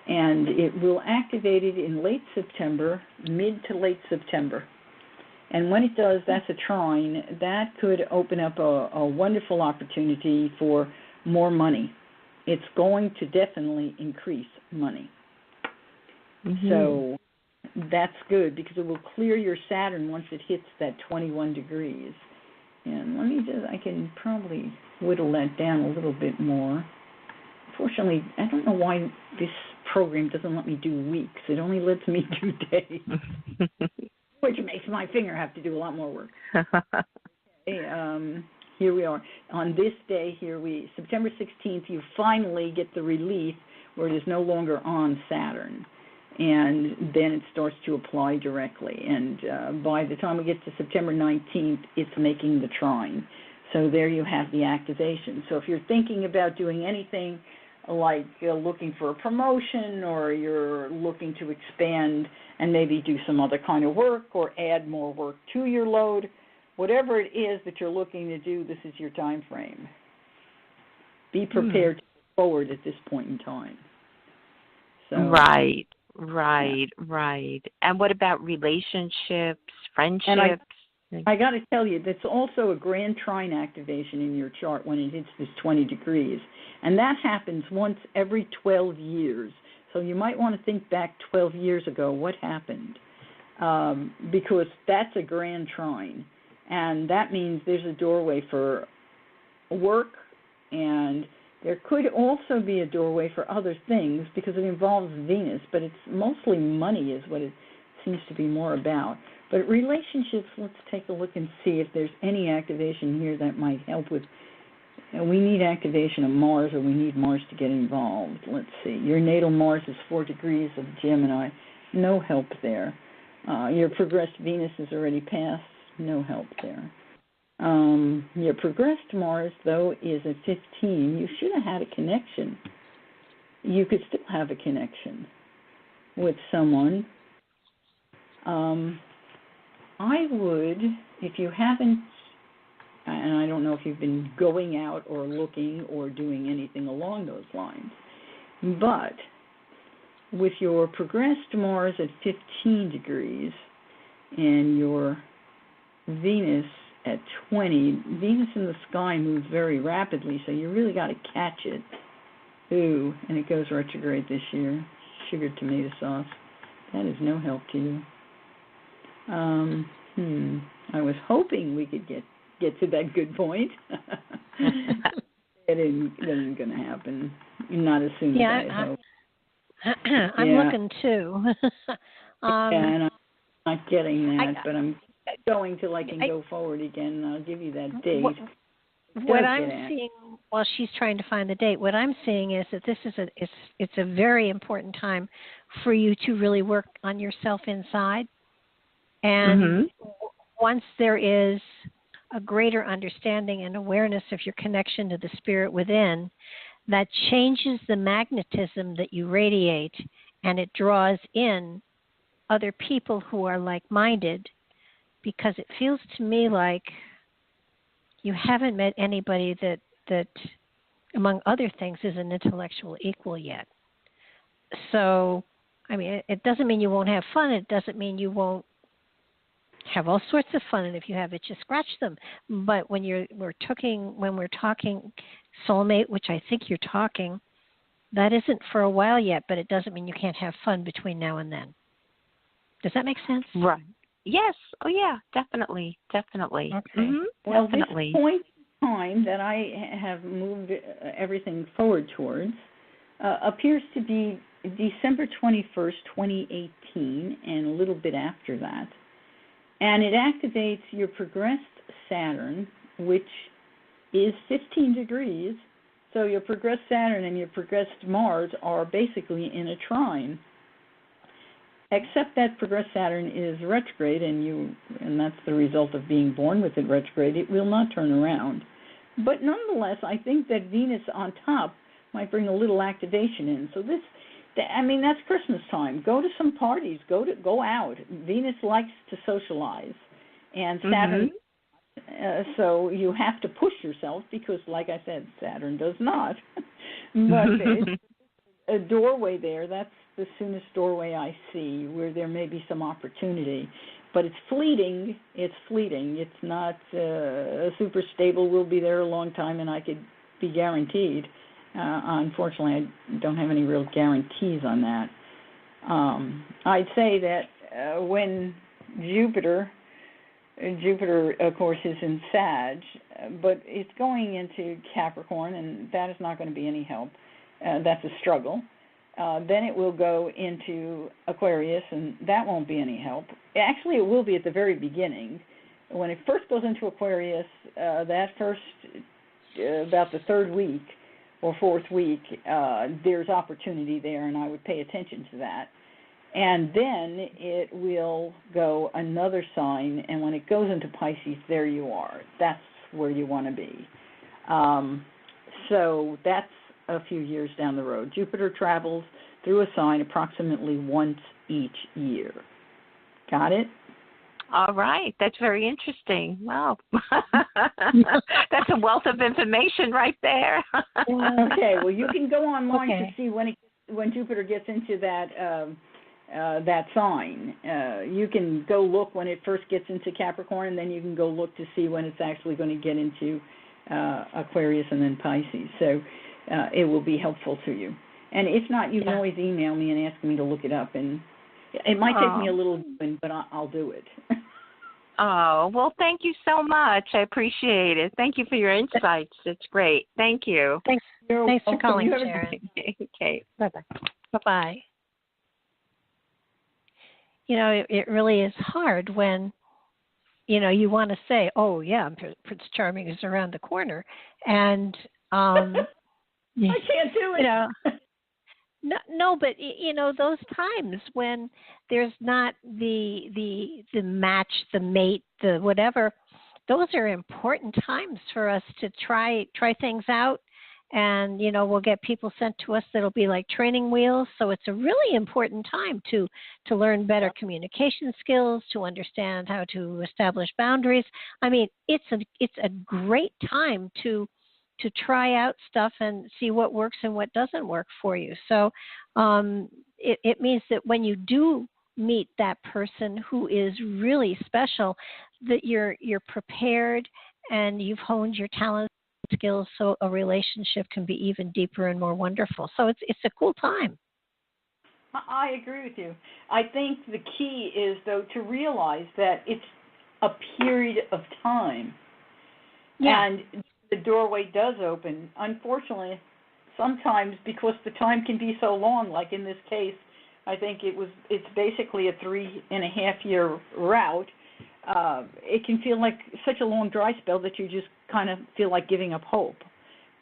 And it will activate it in late September, mid to late September. And when it does, that's a trine. That could open up a wonderful opportunity for more money. It's going to definitely increase money. Mm-hmm. So that's good because it will clear your Saturn once it hits that 21 degrees. And I can probably whittle that down a little bit more. Fortunately, I don't know why this program doesn't let me do weeks. It only lets me do days, which makes my finger have to do a lot more work. Here we are. On this day, September 16th, you finally get the relief where it is no longer on Saturn. And then it starts to apply directly. And by the time we get to September 19th, it's making the trine. So there you have the activation. So if you're thinking about doing anything like looking for a promotion, or you're looking to expand and maybe do some other kind of work or add more work to your load, whatever it is that you're looking to do, this is your time frame. Be prepared to move forward at this point in time. So, Right. And what about relationships, friendships? And I got to tell you, that's also a grand trine activation in your chart when it hits this 20 degrees. And that happens once every 12 years. So you might want to think back 12 years ago, what happened? Because that's a grand trine. And that means there's a doorway for work, and there could also be a doorway for other things because it involves Venus, but it's mostly money is what it seems to be more about. But relationships, let's take a look and see if there's any activation here that might help with. We need activation of Mars, or we need Mars to get involved. Let's see. Your natal Mars is 4 degrees of Gemini. No help there. Your progressed Venus is already passed. No help there. Your progressed Mars, though, is at 15. You should have had a connection. You could still have a connection with someone. I would, if you haven't, and I don't know if you've been going out or looking or doing anything along those lines, but with your progressed Mars at 15 degrees and your Venus at 20, Venus in the sky moves very rapidly, so you really got to catch it. Ooh, and it goes retrograde this year. Sugar tomato sauce. That is no help to you. I was hoping we could get to that good point. It isn't going to happen. Not as soon as I hope. I'm looking too. And I'm not getting that, but I'm going till I can go forward again, and I'll give you that date. What I'm seeing, while she's trying to find the date, what I'm seeing is that this is it's a very important time for you to really work on yourself inside. And once there is a greater understanding and awareness of your connection to the spirit within, that changes the magnetism that you radiate, and it draws in other people who are like-minded, because it feels to me like you haven't met anybody that among other things, is an intellectual equal yet. So, I mean, it doesn't mean you won't have fun. It doesn't mean you won't have all sorts of fun, and if you have itch, you scratch them. But when we're talking soulmate, which I think you're talking, that isn't for a while yet, but it doesn't mean you can't have fun between now and then. Does that make sense? Right. Yes. Oh, yeah. Definitely. Okay. Well, definitely. This point in time that I have moved everything forward towards appears to be December 21st, 2018, and a little bit after that. And it activates your progressed Saturn, which is 15 degrees. So your progressed Saturn and your progressed Mars are basically in a trine. Except that progressed Saturn is retrograde, and that's the result of being born with it retrograde. It will not turn around. But nonetheless, I think that Venus on top might bring a little activation in. So that's Christmas time. Go to some parties. Go out. Venus likes to socialize, and Saturn. So you have to push yourself because, like I said, Saturn does not. But it's a doorway there. That's the soonest doorway I see where there may be some opportunity. But it's fleeting. It's not super stable. We'll be there a long time, and I could be guaranteed. Unfortunately, I don't have any real guarantees on that. I'd say that when Jupiter, of course, is in Sag, but it's going into Capricorn, and that is not going to be any help. That's a struggle. Then it will go into Aquarius, and that won't be any help. Actually, it will be at the very beginning. When it first goes into Aquarius, that first, about the third week or fourth week, there's opportunity there, and I would pay attention to that. And then it will go another sign, and when it goes into Pisces, there you are. That's where you want to be. So that's a few years down the road. Jupiter travels through a sign approximately once each year. Got it? All right. That's very interesting. Wow. That's a wealth of information right there. Okay. Well, you can go online to see when Jupiter gets into that sign. You can go look when it first gets into Capricorn, and then you can go look to see when it's actually going to get into Aquarius and then Pisces. So it will be helpful to you. And if not, you can always email me and ask me to look it up. And it might take me a little doing, but I'll do it. Oh, well, thank you so much. I appreciate it. Thank you for your insights. It's great. Thank you. Thanks for calling, Sharon. Okay. Bye-bye. Bye-bye. You know, it really is hard when, you know, you want to say, oh, yeah, Prince Charming is around the corner. And I can't do it. You know, no, but you know, those times when there's not the match, the mate, the whatever, those are important times for us to try things out. And you know, we'll get people sent to us that'll be like training wheels. So it's a really important time to learn better communication skills, to understand how to establish boundaries. I mean, it's a great time to try out stuff and see what works and what doesn't work for you. So it means that when you do meet that person who is really special, that you're prepared and you've honed your talents and skills, so a relationship can be even deeper and more wonderful. So it's a cool time. I agree with you. I think the key is, though, to realize that it's a period of time. Yeah. And the doorway does open. Unfortunately, sometimes because the time can be so long, like in this case, I think it's basically a 3.5-year route. It can feel like such a long dry spell that you just kind of feel like giving up hope.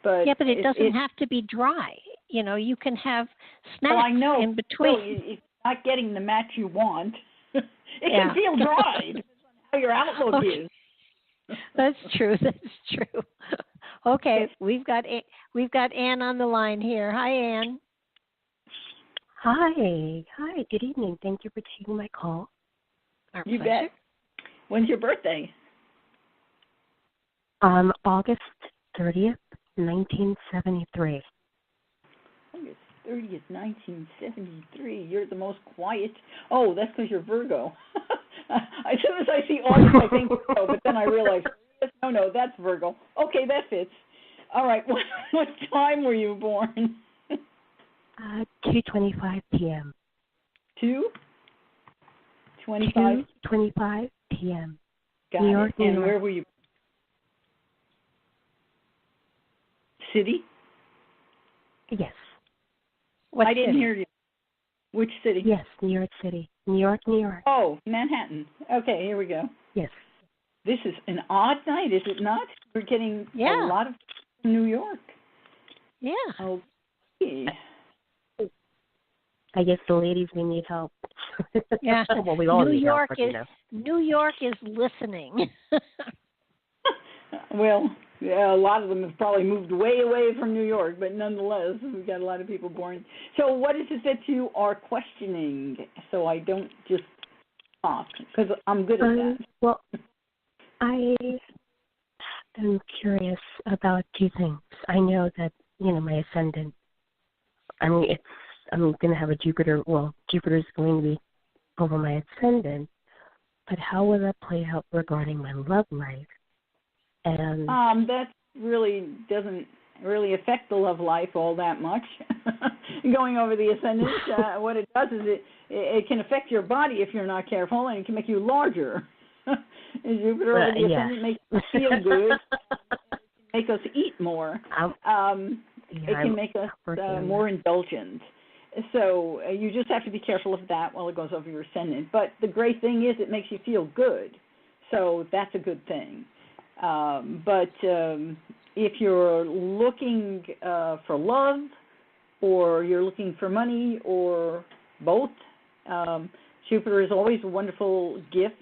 But it doesn't have to be dry. You know, you can have snacks in between. Well, if you're not getting the match you want, it can feel dry, depends on how your outlook is. That's true. Okay, we've got Ann on the line here. Hi, Ann. Hi. Good evening. Thank you for taking my call. Our you pleasure. bet. When's your birthday? August 30th, 1973. August 30th, 1973. You're the most quiet. Oh, that's because you're Virgo. As soon as I see August, I think Virgo, but then I realize, no, that's Virgo. Okay, that fits. All right, what time were you born? 2:25 p.m. 2:25? 2:25 p.m. Got New York, it. And where were you? City? Yes. What I didn't hear you. Which city? Yes, New York City. New York. Oh, Manhattan. Okay, here we go. Yes. This is an odd night, is it not? We're getting a lot of New York. Yeah. Okay. I guess the ladies, we need help. Yeah. Well, we all need help, but, New York is listening. Well, yeah, a lot of them have probably moved way away from New York, but nonetheless, we've got a lot of people born. So what is it that you are questioning, so I don't just talk, because I'm good at that. Well, I am curious about two things. I know that, my ascendant, I'm going to have a Jupiter, Jupiter's going to be over my ascendant, but how will that play out regarding my love life? And that really doesn't really affect the love life all that much. Going over the ascendant, what it does is it can affect your body if you're not careful, and it can make you larger. Jupiter over the ascendant makes us feel good. It can make us eat more. It can make us more indulgent. So you just have to be careful of that while it goes over your ascendant. But the great thing is it makes you feel good. So that's a good thing. But if you're looking for love, or you're looking for money, or both, Jupiter is always a wonderful gift.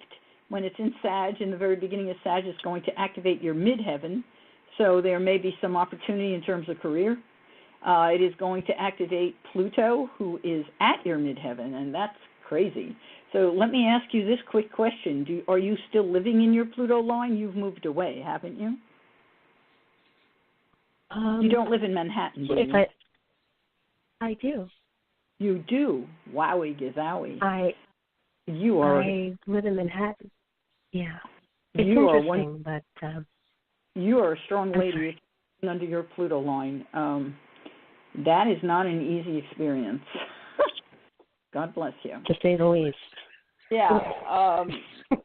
When it's in Sag, in the very beginning of Sag, it's going to activate your midheaven. So there may be some opportunity in terms of career. It is going to activate Pluto, who is at your midheaven, and that's crazy. So let me ask you this quick question. Are you still living in your Pluto line? You've moved away, haven't you? You don't live in Manhattan, do you? I do. You do? Wowie gazowie. I live in Manhattan. Yeah. It's interesting, but... you are a strong lady under your Pluto line. That is not an easy experience. God bless you. To say the least. Yeah.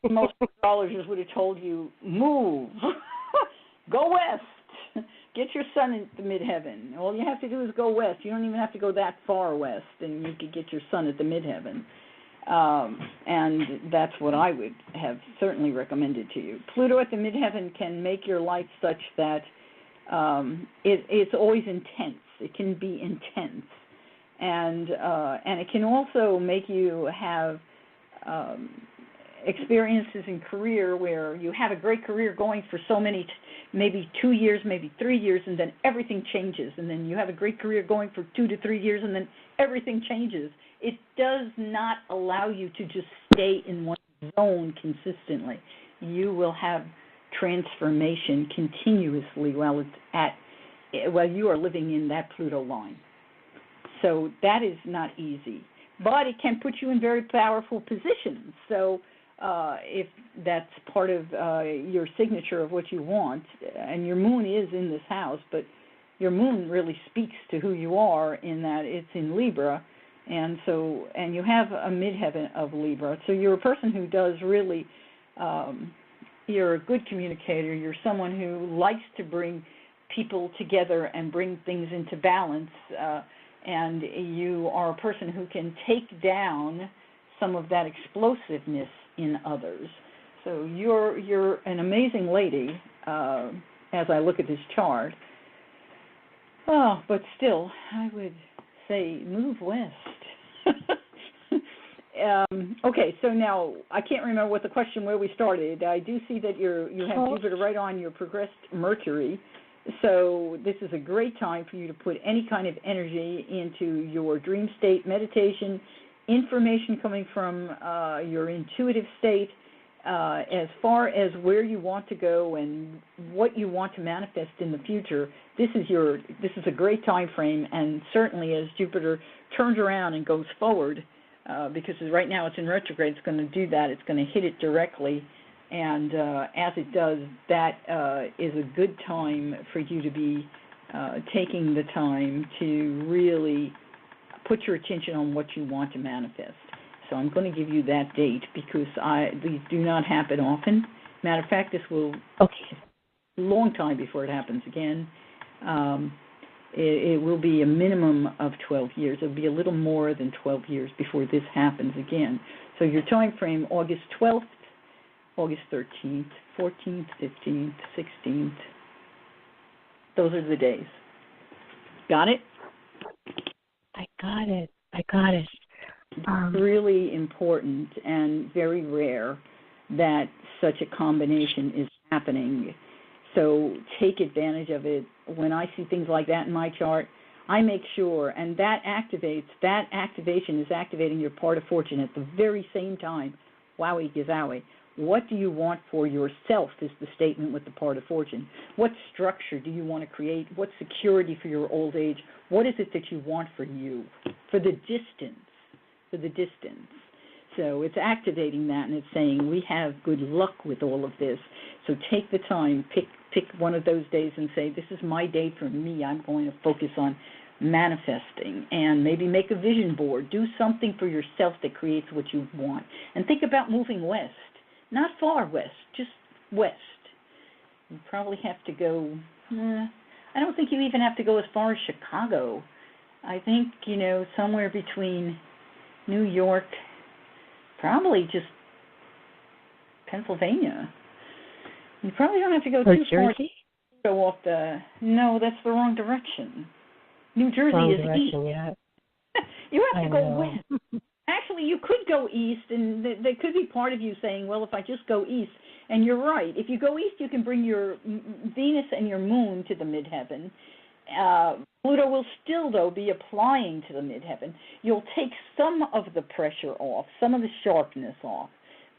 Most astrologers would have told you, move. Go west. Get your sun in the midheaven. All you have to do is go west. You don't even have to go that far west, and you could get your sun at the midheaven. And that's what I would have certainly recommended to you. Pluto at the midheaven can make your life such that it's always intense. It can be intense, and it can also make you have experiences in career where you have a great career going for so many, maybe 2 years, maybe 3 years, and then everything changes, and then you have a great career going for 2 to 3 years, and then everything changes. It does not allow you to just stay in one zone consistently. You will have transformation continuously while you are living in that Pluto line. So that is not easy. But it can put you in very powerful positions. So if that's part of your signature of what you want, and your moon is in this house, but your moon really speaks to who you are in that it's in Libra, and you have a midheaven of Libra. So you're a person who does really, you're a good communicator. You're someone who likes to bring people together and bring things into balance, and you are a person who can take down some of that explosiveness in others. So you're an amazing lady as I look at this chart. Oh, but still, I would say move west. Okay, so now I can't remember what the question where we started. I do see that you have Jupiter right on your progressed Mercury. So this is a great time for you to put any kind of energy into your dream state meditation, information coming from your intuitive state, as far as where you want to go and what you want to manifest in the future. This is a great time frame, and certainly as Jupiter turns around and goes forward, because right now it's in retrograde, it's going to do that. It's going to hit it directly. And as it does, that is a good time for you to be taking the time to really put your attention on what you want to manifest. So I'm going to give you that date because these do not happen often. Matter of fact, this will a long time before it happens again. It will be a minimum of 12 years. It will be a little more than 12 years before this happens again. So your time frame, August 12th, August 13th, 14th, 15th, 16th. Those are the days. Got it? I got it. It's really important and very rare that such a combination is happening. So take advantage of it. When I see things like that in my chart, I make sure, and that activation is activating your part of fortune at the very same time. Wowie gazowie. What do you want for yourself is the statement with the part of fortune. What structure do you want to create? What security for your old age? What is it that you want for you, for the distance? So it's activating that, and it's saying we have good luck with all of this. So take the time, pick pick one of those days and say, this is my day for me. I'm going to focus on manifesting, and maybe make a vision board. Do something for yourself that creates what you want. And think about moving west. Not far west, just west. You probably have to go, I don't think you even have to go as far as Chicago. I think, somewhere between New York, probably just Pennsylvania. You probably don't have to go too far to go off no, that's the wrong direction. New Jersey is east. Yeah. You have to go west. Actually, you could go east, and there could be part of you saying, well, if I just go east, and you're right. If you go east, you can bring your Venus and your moon to the midheaven. Pluto will still, though, be applying to the midheaven. You'll take some of the pressure off, some of the sharpness off,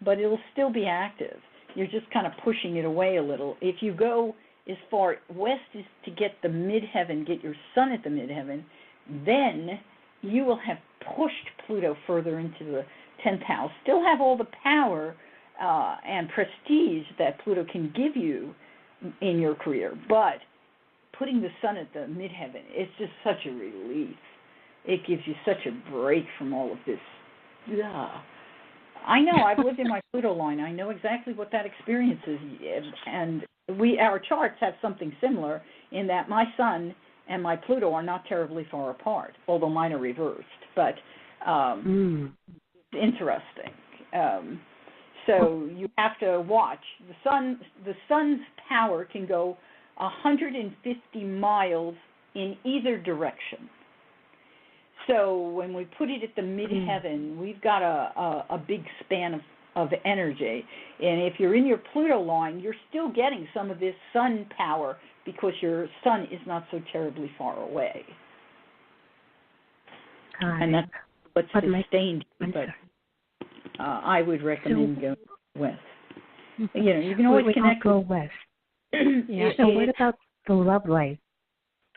but it'll still be active. You're just kind of pushing it away a little. If you go as far west as to get the midheaven, get your sun at the midheaven, then you will have pushed Pluto further into the 10th house. Still have all the power and prestige that Pluto can give you in your career, but putting the sun at the midheaven, it's just such a relief. It gives you such a break from all of this. I know, I've lived in my Pluto line. I know exactly what that experience is, and our charts have something similar in that my sun and my Pluto are not terribly far apart, although mine are reversed. But interesting. So you have to watch. The sun's power can go 150 miles in either direction. So when we put it at the midheaven, we've got a big span of energy. And if you're in your Pluto line, you're still getting some of this sun power because your sun is not so terribly far away. And that's what sustained you. But I would recommend going west. You can always connect. Go west. Yeah. So what about the love life?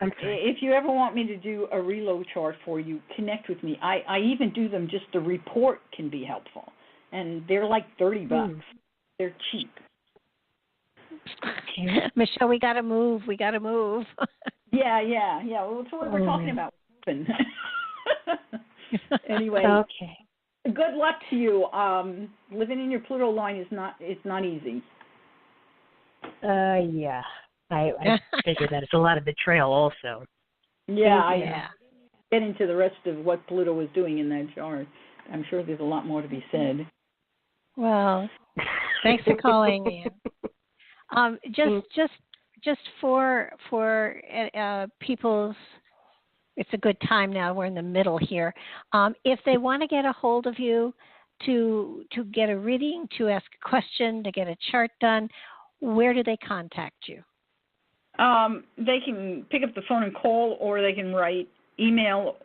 If you ever want me to do a reload chart for you, connect with me. I even do them, just the report can be helpful. And they're like $30. They're cheap. Michelle, we got to move. Yeah. Well, that's what we're talking about. Anyway. Okay. Good luck to you. Living in your Pluto line is not easy. Yeah. I figured that it's a lot of betrayal also. Yeah. Get into the rest of what Pluto was doing in that chart. I'm sure there's a lot more to be said. Well, thanks for calling in. Just for people's, it's a good time now. We're in the middle here. If they want to get a hold of you to get a reading, to ask a question, to get a chart done, where do they contact you? They can pick up the phone and call, or they can write, email.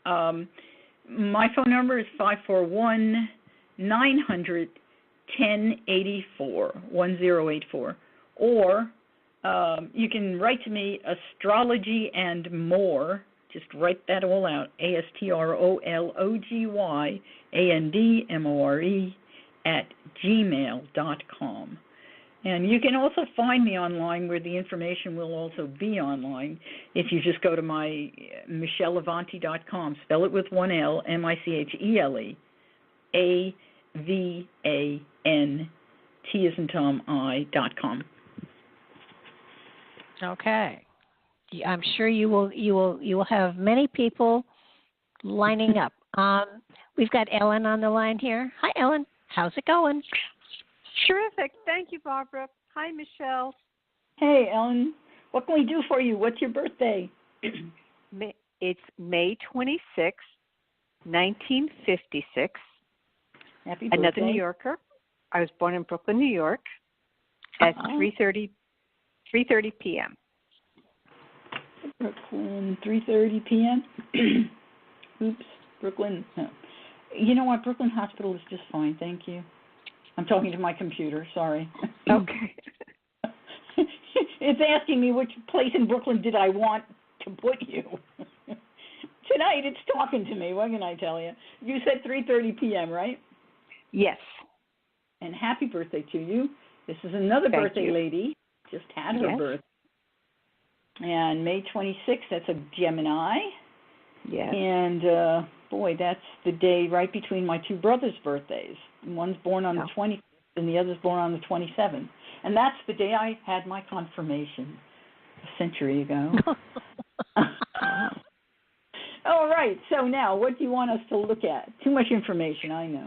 My phone number is 541-900-1084, or you can write to me, astrology and more. Just write that all out, astrologyandmore @gmail.com. And you can also find me online, where the information will also be online. If you just go to my micheleavanti.com, spell it with one L, MICHELE, AVANT as in Tom, I.com. Okay. I'm sure you will have many people lining up. We've got Ellen on the line here. Hi, Ellen. How's it going? Terrific. Thank you, Barbara. Hi, Michelle. Hey, Ellen. What can we do for you? What's your birthday? It's May 26, 1956. Happy birthday. Another New Yorker. I was born in Brooklyn, New York, at 3:30 p.m. Brooklyn, 3:30 p.m. Oops, Brooklyn. You know what? Brooklyn Hospital is just fine. Thank you. I'm talking to my computer. Sorry. Okay. It's asking me which place in Brooklyn did I want to put you. Tonight it's talking to me. What can I tell you? You said 3:30 p.m., right? Yes. And happy birthday to you. This is another birthday lady. just had her Yes. birth. And May 26th, that's a Gemini. Yes. And boy, that's the day right between my two brothers' birthdays. One's born on the 25th and the other's born on the 27th. And that's the day I had my confirmation a century ago. All right, so now what do you want us to look at? Too much information, I know.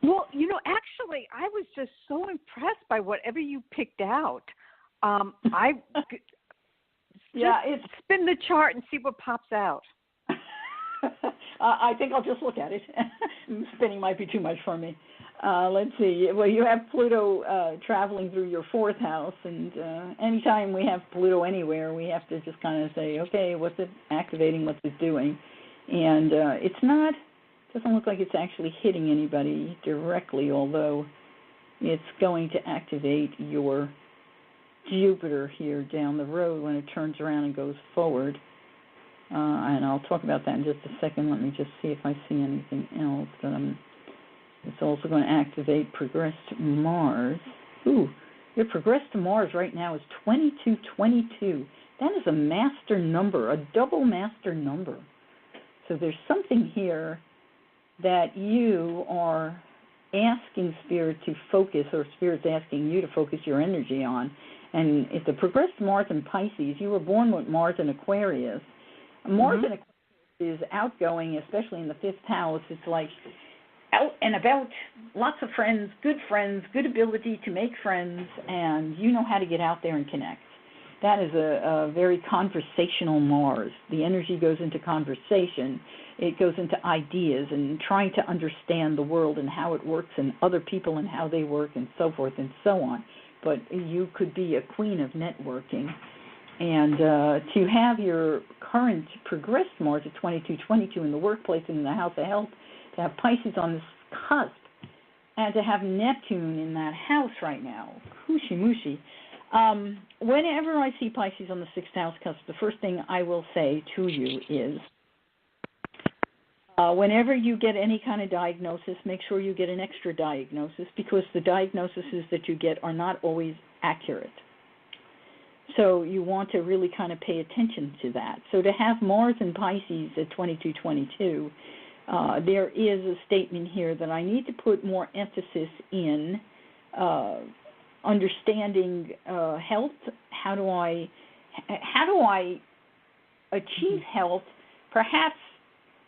Well, actually, I was just so impressed by whatever you picked out. Spin the chart and see what pops out. I think I'll just look at it. Spinning might be too much for me. Let's see. Well, you have Pluto traveling through your fourth house, and anytime we have Pluto anywhere, we have to just kind of say, okay, what's it activating, what's it doing? And doesn't look like it's actually hitting anybody directly, although it's going to activate your Jupiter here down the road when it turns around and goes forward. And I'll talk about that in just a second. Let me just see if I see anything else. It's also going to activate progressed Mars. Ooh, your progressed Mars right now is 2222. That is a master number, a double master number. So there's something here that you are asking Spirit to focus, or Spirit's asking you to focus your energy on. And if the progressed Mars in Pisces, you were born with Mars in Aquarius. Mars in Aquarius is outgoing, especially in the fifth house. It's like out and about, lots of friends, good ability to make friends, and you know how to get out there and connect. That is a very conversational Mars. The energy goes into conversation. It goes into ideas and trying to understand the world and how it works and other people and how they work and so forth and so on. But you could be a queen of networking. And to have your current progressed Mars at 2222 in the workplace and in the house of health, to have Pisces on this cusp, and to have Neptune in that house right now, hooshie-mooshy. Whenever I see Pisces on the sixth house cusp, the first thing I will say to you is, whenever you get any kind of diagnosis, make sure you get an extra diagnosis, because the diagnoses that you get are not always accurate. So you want to really kind of pay attention to that. So to have Mars in Pisces at 2222, there is a statement here that I need to put more emphasis in understanding health. How do I achieve health? Perhaps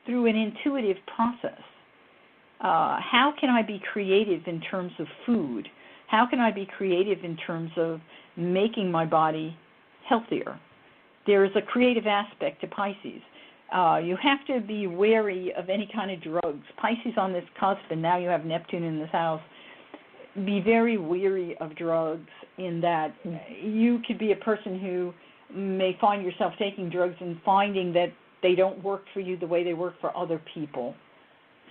through an intuitive process. How can I be creative in terms of food? How can I be creative in terms of making my body healthier? There is a creative aspect to Pisces. You have to be wary of any kind of drugs. Pisces on this cusp, and now you have Neptune in this house. Be very wary of drugs, in that you could be a person who may find yourself taking drugs and finding that they don't work for you the way they work for other people.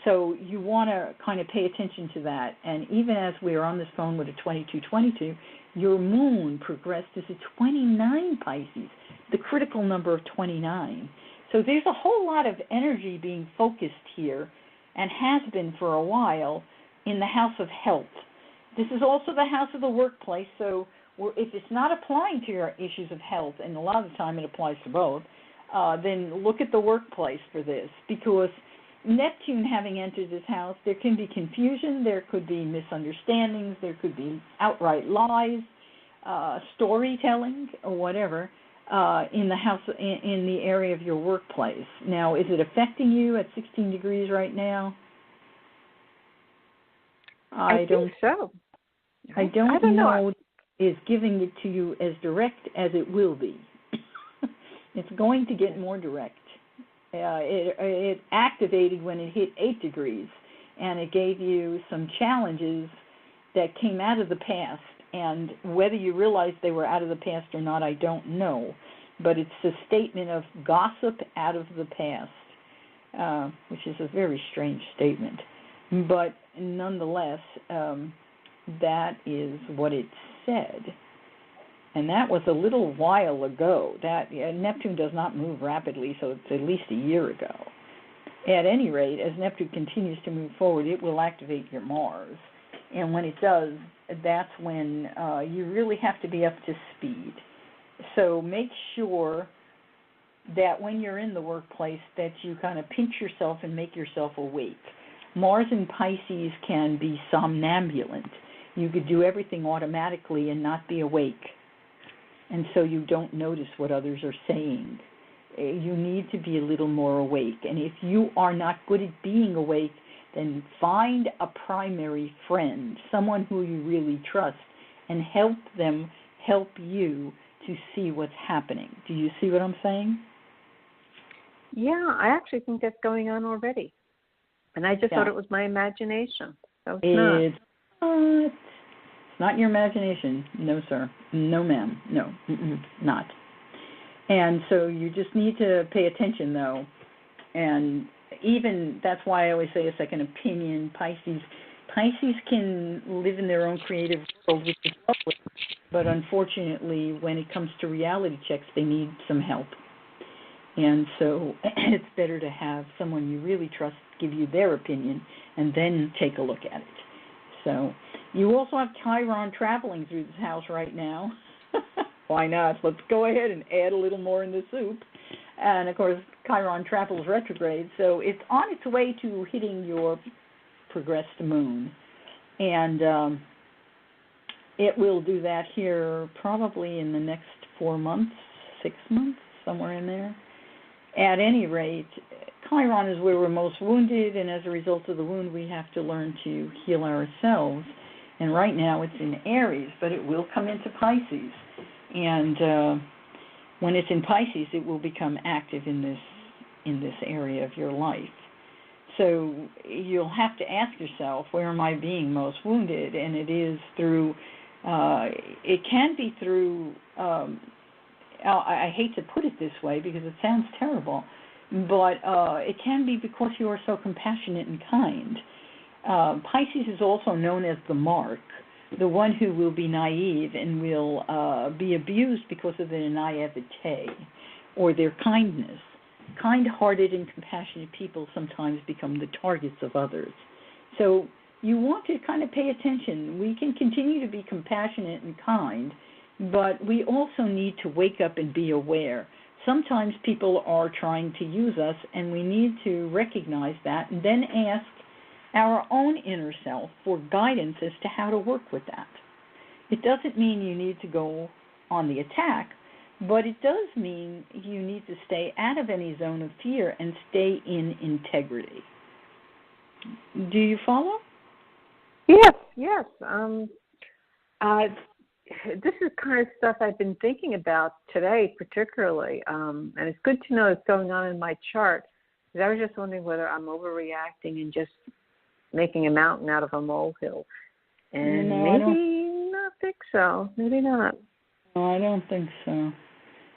So you want to kind of pay attention to that. And even as we are on this phone with a 2222, your moon progressed is a 29 Pisces, the critical number of 29. So there's a whole lot of energy being focused here, and has been for a while, in the house of health. This is also the house of the workplace, so if it's not applying to your issues of health, and a lot of the time it applies to both, then look at the workplace for this, because Neptune having entered this house, there can be confusion, there could be misunderstandings, there could be outright lies, storytelling, or whatever, in the house, in the area of your workplace. Now, is it affecting you at 16 degrees right now? I think so. I don't know. Is giving it to you as direct as it will be. It's going to get more direct. It activated when it hit 8 degrees, and it gave you some challenges that came out of the past. And whether you realize they were out of the past or not, I don't know. But it's a statement of gossip out of the past, which is a very strange statement. But nonetheless, that is what it said. And that was a little while ago. That Neptune does not move rapidly, so it's at least a year ago. At any rate, as Neptune continues to move forward, it will activate your Mars. And when it does, that's when you really have to be up to speed. So make sure that when you're in the workplace that you kind of pinch yourself and make yourself awake. Mars in Pisces can be somnambulant. You could do everything automatically and not be awake. And so you don't notice what others are saying. You need to be a little more awake. And if you are not good at being awake, then find a primary friend, someone who you really trust, and help them help you to see what's happening. Do you see what I'm saying? Yeah, I actually think that's going on already. And I just thought it was my imagination. So it's not. It's not your imagination. No, sir. No, ma'am. No, not. And so you just need to pay attention, though. And even that's why I always say a second opinion. Pisces can live in their own creative world, which is lovely. But unfortunately, when it comes to reality checks, they need some help. And so it's better to have someone you really trust give you their opinion and then take a look at it. So you also have Chiron traveling through this house right now. Why not? Let's go ahead and add a little more in the soup. And, of course, Chiron travels retrograde, so it's on its way to hitting your progressed moon. And it will do that here probably in the next 4 months, 6 months, somewhere in there. At any rate, Chiron is where we're most wounded, and as a result of the wound, we have to learn to heal ourselves. And right now it's in Aries, but it will come into Pisces. And when it's in Pisces, it will become active in this area of your life. So you'll have to ask yourself, where am I being most wounded? And it is through, it can be through, I hate to put it this way because it sounds terrible, but it can be because you are so compassionate and kind. Pisces is also known as the mark, the one who will be naive and will be abused because of their naivete or their kindness. Kind-hearted and compassionate people sometimes become the targets of others. So you want to kind of pay attention. We can continue to be compassionate and kind, but we also need to wake up and be aware. Sometimes people are trying to use us, and we need to recognize that and then ask our own inner self for guidance as to how to work with that. It doesn't mean you need to go on the attack, but it does mean you need to stay out of any zone of fear and stay in integrity. Do you follow? Yes. This is kind of stuff I've been thinking about today particularly, and it's good to know what's going on in my chart. Because I was just wondering whether I'm overreacting and just making a mountain out of a molehill. And maybe not think so. Maybe not. No, I don't think so.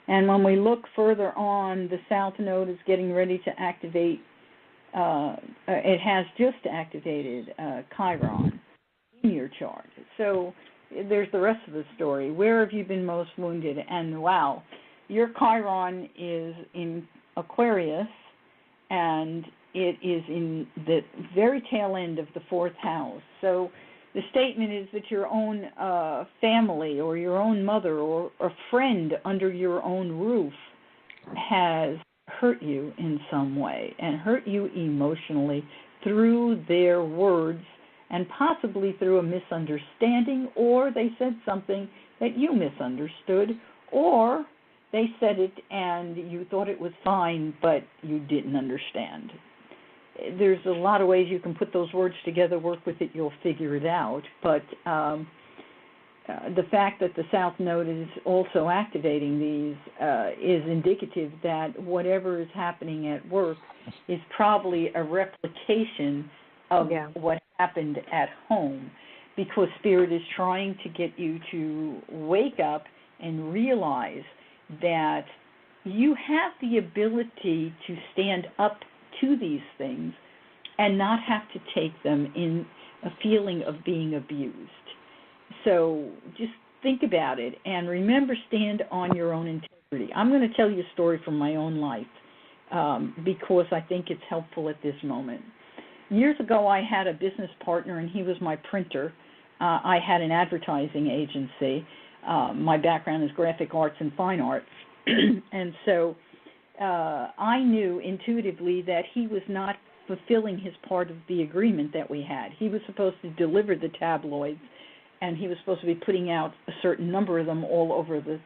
And when we look further on, the South Node is getting ready to activate, it has just activated Chiron in your chart. So there's the rest of the story. Where have you been most wounded? And wow, your Chiron is in Aquarius, and it is in the very tail end of the fourth house. So the statement is that your own family or your own mother or a friend under your own roof has hurt you in some way and hurt you emotionally through their words and possibly through a misunderstanding, or they said something that you misunderstood, or they said it and you thought it was fine, but you didn't understand. There's a lot of ways you can put those words together, work with it, you'll figure it out. But the fact that the South Node is also activating these is indicative that whatever is happening at work is probably a replication of what happened at home, because Spirit is trying to get you to wake up and realize that you have the ability to stand up to these things and not have to take them in a feeling of being abused. So just think about it and remember, stand on your own integrity. I'm going to tell you a story from my own life because I think it's helpful at this moment. years ago, I had a business partner, and he was my printer. I had an advertising agency. My background is graphic arts and fine arts. And so I knew intuitively that he was not fulfilling his part of the agreement that we had. He was supposed to deliver the tabloids, and he was supposed to be putting out a certain number of them all over the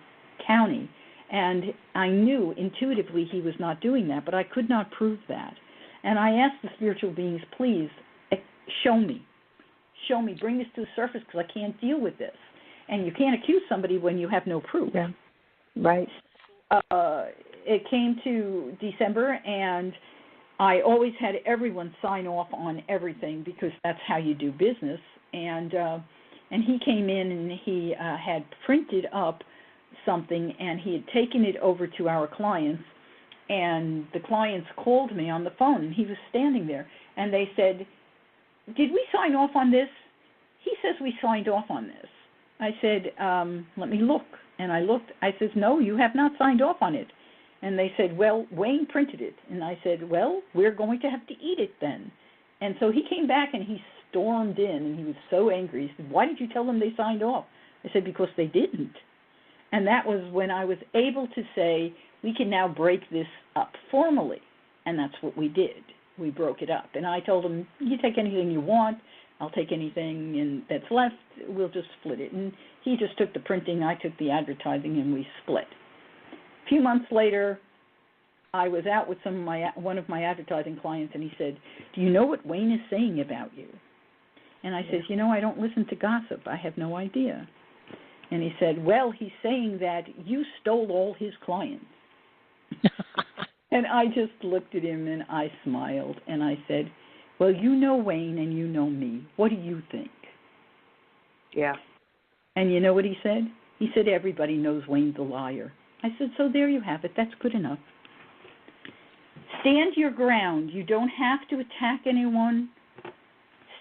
county. And I knew intuitively he was not doing that, but I could not prove that. And I asked the spiritual beings, please, show me, bring this to the surface, because I can't deal with this. And you can't accuse somebody when you have no proof. Yeah, right. It came to December, and I always had everyone sign off on everything because that's how you do business. And he came in, and he had printed up something, and he had taken it over to our clients, and the clients called me on the phone, and he was standing there, and they said, did we sign off on this? He says we signed off on this. I said, let me look. And I looked. I said, no, you have not signed off on it. And they said, well, Wayne printed it. And I said, well, we're going to have to eat it then. And so he came back, and he stormed in, and he was so angry. He said, why did you tell them they signed off? I said, because they didn't. And that was when I was able to say, we can now break this up formally. And that's what we did. We broke it up. And I told him, you take anything you want. I'll take anything that's left. We'll just split it. And he just took the printing. I took the advertising, and we split. A few months later, I was out with one of my advertising clients, and he said, do you know what Wayne is saying about you? And I said, I don't listen to gossip. I have no idea. And he said, well, he's saying that you stole all his clients. And I just looked at him, and I smiled, and I said, well, you know Wayne, and you know me. What do you think? Yeah. And you know what he said? He said, everybody knows Wayne's a liar. I said, so there you have it. That's good enough. Stand your ground. You don't have to attack anyone.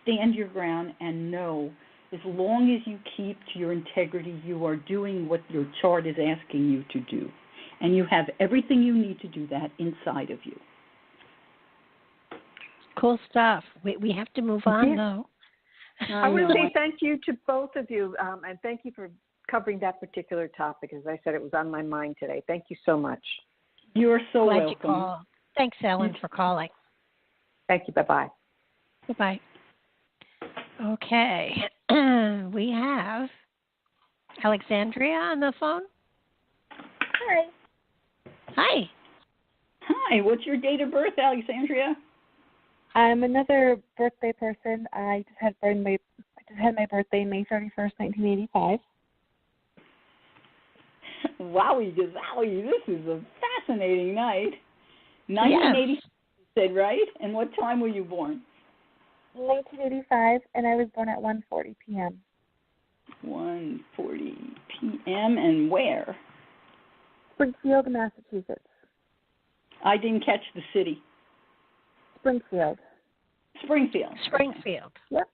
Stand your ground and know, as long as you keep to your integrity, you are doing what your chart is asking you to do. And you have everything you need to do that inside of you. Cool stuff. We have to move on, though. I want to say thank you to both of you, and thank you for covering that particular topic. As I said, it was on my mind today. Thank you so much. You are so Glad welcome. You called. Thanks, Ellen, for calling. Thank you. Bye-bye. Bye-bye. Okay. We have Alexandria on the phone. Hi. Hi. Hi. What's your date of birth, Alexandria? I'm another birthday person. I just had my birthday May 31st, 1985. Wowie gazowie, this is a fascinating night. 1980, you said, right? And what time were you born? 1985, and I was born at 1:40 p.m. 1:40 p.m. and where? Springfield, Massachusetts. I didn't catch the city. Springfield. Springfield. Yep.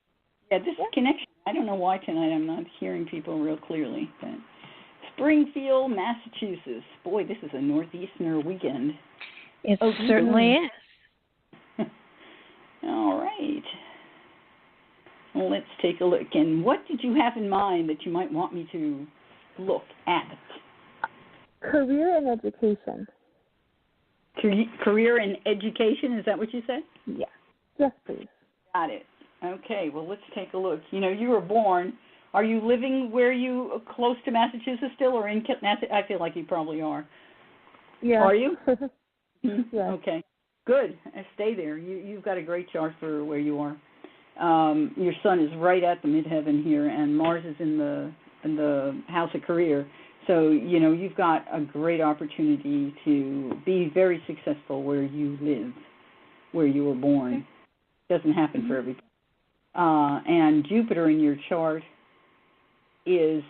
Yeah, this connection, I don't know why tonight I'm not hearing people real clearly. But Springfield, Massachusetts. Boy, this is a Northeasterner weekend. It certainly is. All right. Well, let's take a look. And what did you have in mind that you might want me to look at? Career and education. Career and education, is that what you said? Yes. Yes, please. Got it. Okay, well, let's take a look. You were born. Are you living close to Massachusetts still, or in Massachusetts? I feel like you probably are. Yeah. Are you? Yes. Okay. Good. Stay there. You've got a great chart for where you are. Your sun is right at the midheaven here, and Mars is in the house of career. So, you've got a great opportunity to be very successful where you live, where you were born. Doesn't happen for everybody. And Jupiter in your chart is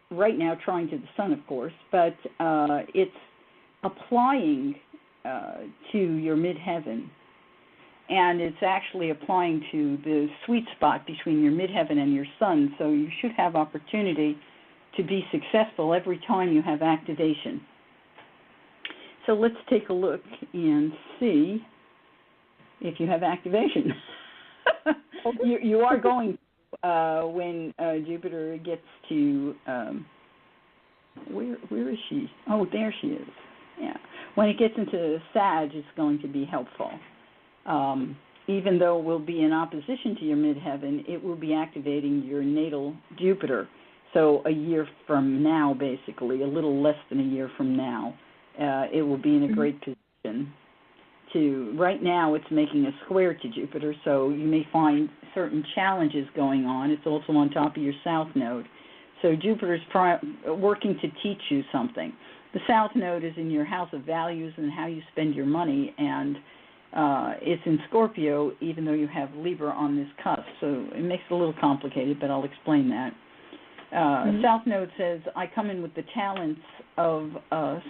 right now trying to the sun, of course, but it's applying to your midheaven. And it's actually applying to the sweet spot between your midheaven and your sun. So you should have opportunity to be successful every time you have activation. So let's take a look and see if you have activation. You are going when Jupiter gets to where is she? Oh, there she is. Yeah. When it gets into Sag, it's going to be helpful. Even though it will be in opposition to your midheaven, it will be activating your natal Jupiter. So a year from now, basically, a little less than a year from now, it will be in a great position. Right now, it's making a square to Jupiter, so you may find certain challenges going on. It's also on top of your South Node. So Jupiter's working to teach you something. The South Node is in your house of values and how you spend your money, and it's in Scorpio, even though you have Libra on this cusp. So it makes it a little complicated, but I'll explain that. South Node says, I come in with the talents of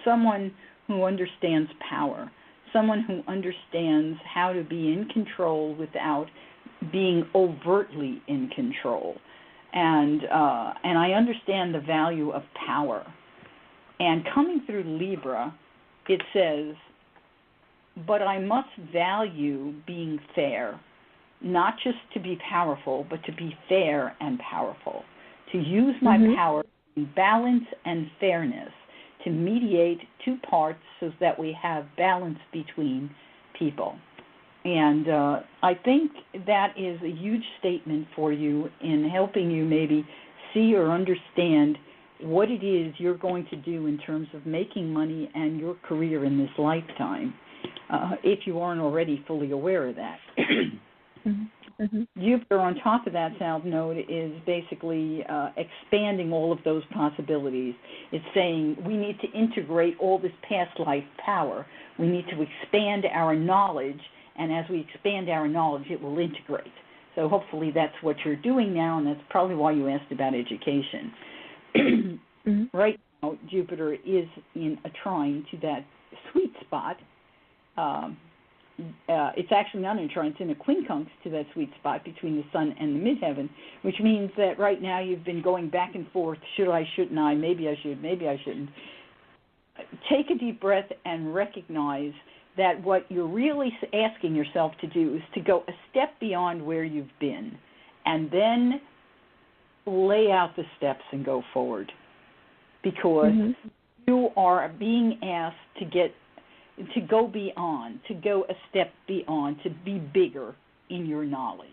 someone who understands power, someone who understands how to be in control without being overtly in control. And I understand the value of power. And coming through Libra, it says, but I must value being fair, not just to be powerful, but to be fair and powerful, to use my power in balance and fairness, to mediate two parts so that we have balance between people. And I think that is a huge statement for you in helping you maybe see or understand what it is you're going to do in terms of making money and your career in this lifetime, if you aren't already fully aware of that. Jupiter on top of that South Node is basically expanding all of those possibilities. It's saying we need to integrate all this past life power. We need to expand our knowledge, and as we expand our knowledge, it will integrate. So hopefully that's what you're doing now, and that's probably why you asked about education. Right now, Jupiter is in a trine to that sweet spot. It's actually not in a trine, it's in a quincunx to that sweet spot between the sun and the midheaven, which means that right now you've been going back and forth, should I, shouldn't I, maybe I should, maybe I shouldn't. Take a deep breath and recognize that what you're really asking yourself to do is to go a step beyond where you've been and then lay out the steps and go forward, because you are being asked to go beyond, to go a step beyond, to be bigger in your knowledge.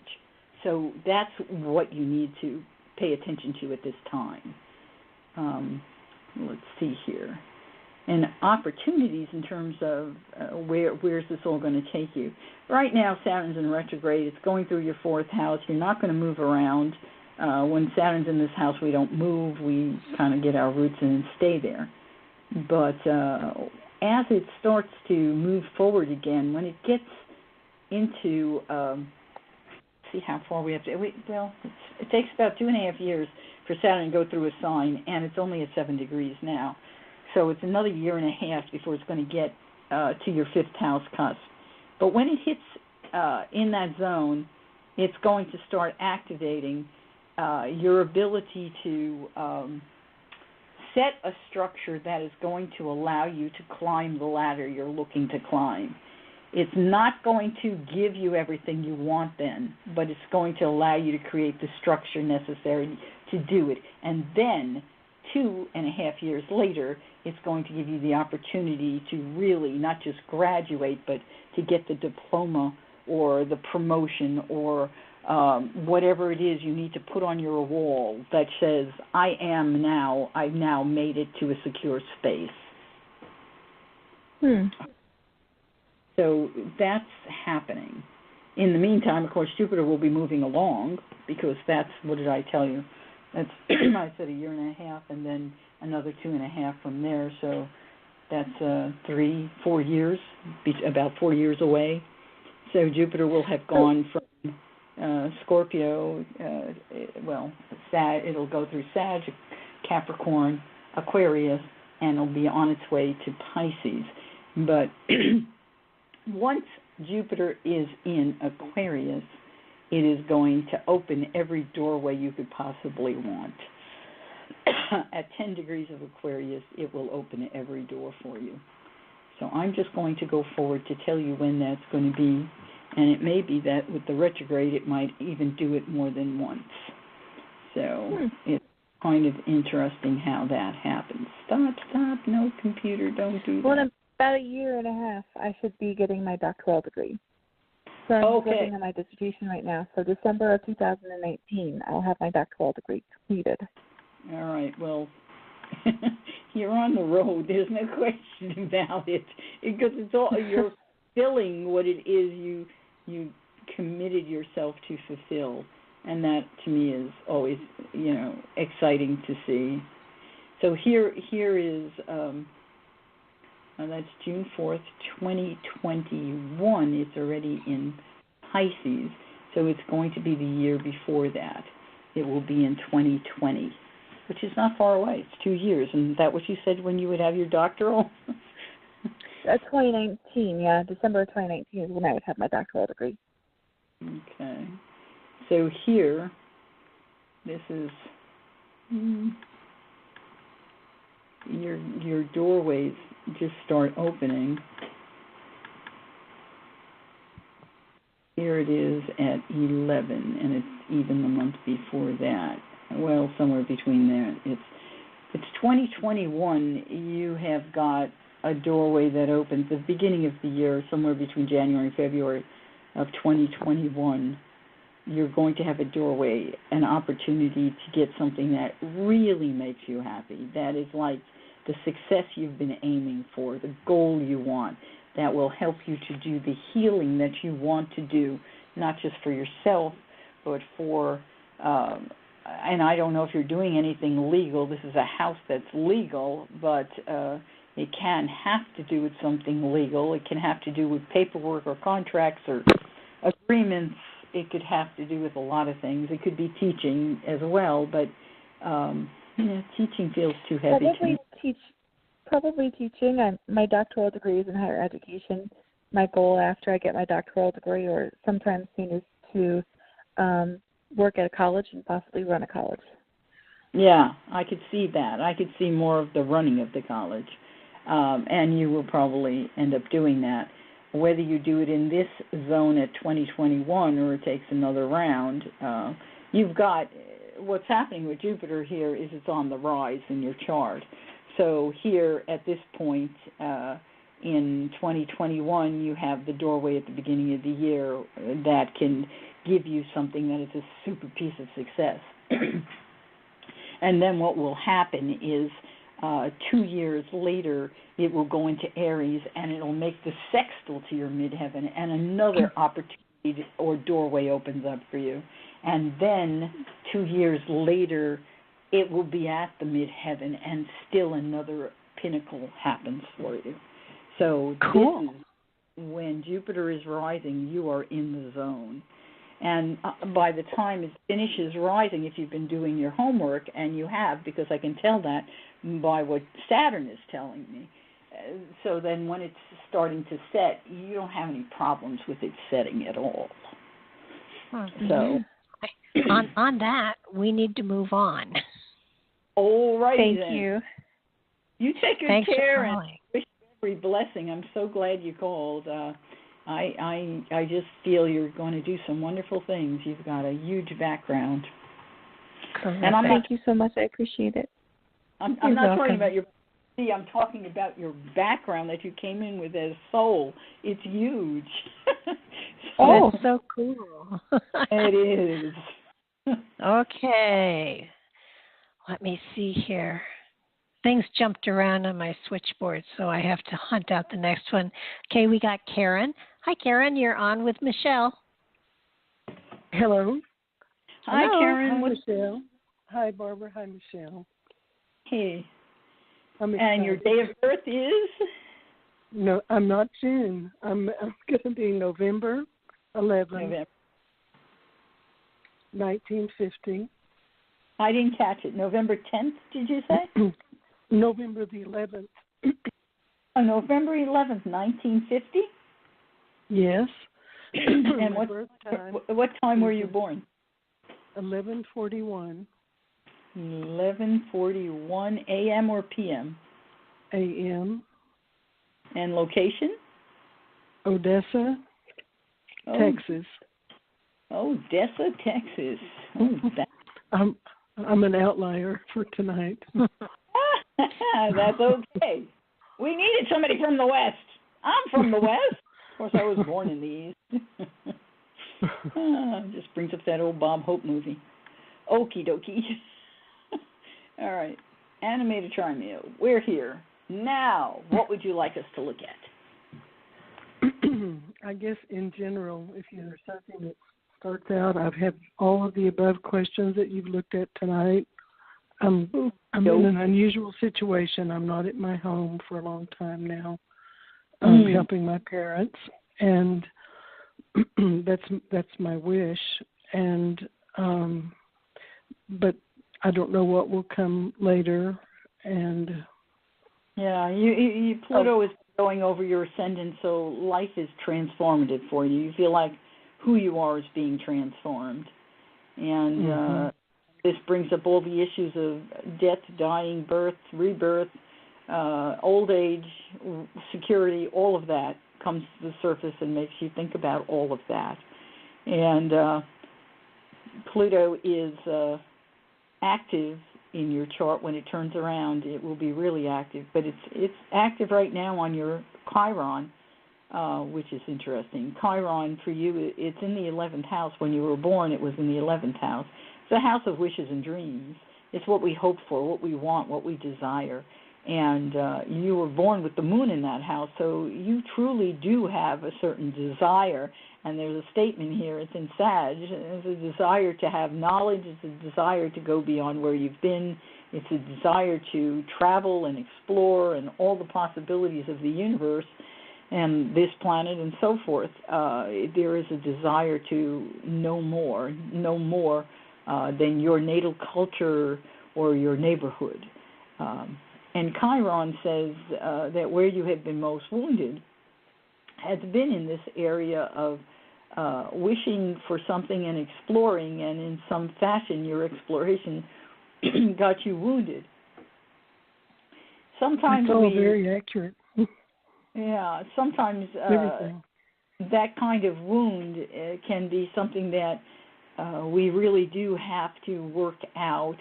So that's what you need to pay attention to at this time. Let's see here. And opportunities in terms of where's this all going to take you. Right now, Saturn's in retrograde. It's going through your fourth house. You're not going to move around. When Saturn's in this house, we don't move. We kind of get our roots in and stay there. But as it starts to move forward again, when it gets into, see how far we have to, it takes about 2.5 years for Saturn to go through a sign, and it's only at 7 degrees now. So it's another 1.5 years before it's going to get to your fifth house cusp. But when it hits in that zone, it's going to start activating your ability to set a structure that is going to allow you to climb the ladder you're looking to climb. It's not going to give you everything you want then, but it's going to allow you to create the structure necessary to do it. And then 2.5 years later, it's going to give you the opportunity to really not just graduate, but to get the diploma or the promotion or whatever it is you need to put on your wall that says, I've now made it to a secure space. So that's happening. In the meantime, of course, Jupiter will be moving along, because that's, what did I tell you? That's, I said 1.5 years, and then another 2.5 from there. So that's 3-4 years, about 4 years away. So Jupiter will have gone from Scorpio, it'll go through Sag, Capricorn, Aquarius, and it'll be on its way to Pisces. But once Jupiter is in Aquarius, it is going to open every doorway you could possibly want. At 10 degrees of Aquarius, it will open every door for you. So I'm just going to go forward to tell you when that's going to be. And it may be that with the retrograde, it might even do it more than once. So it's kind of interesting how that happens. Stop, no computer, don't do that. Well, in about a year and a half, I should be getting my doctoral degree. So I'm working on my dissertation right now. So December of 2018, I'll have my doctoral degree completed. All right, well, you're on the road. There's no question about it, because it's all you're fulfilling what it is you committed yourself to fulfill, and that to me is always exciting to see. So here is that's June 4th, 2021. It's already in Pisces, so it's going to be the year before that. It will be in 2020. Which is not far away. It's 2 years. And is that what you said when you would have your doctoral? 2019, yeah. December of 2019 is when I would have my doctoral degree. Okay. So here, this is your doorways just start opening. Here it is at 11, and it's even the month before that. Well, somewhere between there. It's 2021. You have got a doorway that opens at the beginning of the year, somewhere between January and February of 2021. You're going to have a doorway, an opportunity to get something that really makes you happy. That is like the success you've been aiming for, the goal you want, that will help you to do the healing that you want to do, not just for yourself, but for and I don't know if you're doing anything legal. This is a house that's legal, but it can have to do with something legal. It can have to do with paperwork or contracts or agreements. It could have to do with a lot of things. It could be teaching as well, but teaching feels too heavy to me. Probably teaching. My doctoral degree is in higher education. My goal after I get my doctoral degree, or sometime soon, is to work at a college and possibly run a college. Yeah, I could see that. I could see more of the running of the college. And you will probably end up doing that. Whether you do it in this zone at 2021 or it takes another round, you've got, what's happening with Jupiter here is it's on the rise in your chart. So here at this point in 2021, you have the doorway at the beginning of the year that can give you something that is a super piece of success. And then what will happen is 2 years later, it will go into Aries, and it'll make the sextile to your midheaven, and another opportunity or doorway opens up for you. And then 2 years later, it will be at the midheaven, and still another pinnacle happens for you. So cool. This is when Jupiter is rising, you are in the zone. And by the time it finishes rising, if you've been doing your homework, and you have, because I can tell that by what Saturn is telling me, so then when it's starting to set, you don't have any problems with it setting at all. Mm-hmm. So on that, we need to move on. All right. Thank then. you. You take good Thanks care for and calling. wish you every blessing. I'm so glad you called. I just feel you're going to do some wonderful things. You've got a huge background. Correct. And Thank you so much. I appreciate it. I'm not talking about your. See, I'm talking about your background that you came in with as soul. It's huge. Oh, that's so cool. It is. Okay. Let me see here. Things jumped around on my switchboard, so I have to hunt out the next one. Okay, we got Karen. Hi, Karen. You're on with Michele. Hello. Hi, Hello. Karen. Hi, Michele. Hi, Barbara. Hi, Michele. Hey. And your day of birth is? No, I'm not June. I'm going to be November 11th, 1950. I didn't catch it. November 10th, did you say? November the 11th. November 11th, 1950? Yes. And what time were you born? 11:41. 11:41 a.m. or p.m.? A.m. And location? Odessa. Texas. Odessa, Texas. Oh, I'm an outlier for tonight. That's okay. We needed somebody from the West. I'm from the West. Of course, I was born in the East. Just brings up that old Bob Hope movie. Okie dokie. All right. Animated Trimeo. We're here. Now, what would you like us to look at? I guess in general, if there's something that starts out, I've had all of the above questions that you've looked at tonight. I'm in an unusual situation. I'm not at my home for a long time now. I'm helping my parents, and that's my wish. And but I don't know what will come later. And yeah, Pluto is going over your ascendant, so life is transformative for you. You feel like who you are is being transformed. And this brings up all the issues of death, dying, birth, rebirth, old age, security, all of that comes to the surface and makes you think about all of that. And Pluto is active in your chart. When it turns around, it will be really active. But it's active right now on your Chiron, which is interesting. Chiron, for you, it's in the 11th house. When you were born, it was in the 11th house. It's a house of wishes and dreams. It's what we hope for, what we want, what we desire. And you were born with the moon in that house, so you truly do have a certain desire. And there's a statement here, it's in Sag, it's a desire to have knowledge, it's a desire to go beyond where you've been, it's a desire to travel and explore and all the possibilities of the universe and this planet and so forth. There is a desire to know more than your natal culture or your neighborhood. And Chiron says that where you have been most wounded has been in this area of wishing for something and exploring, and in some fashion your exploration got you wounded. Sometimes it's all very accurate. Yeah, sometimes that kind of wound can be something that we really do have to work out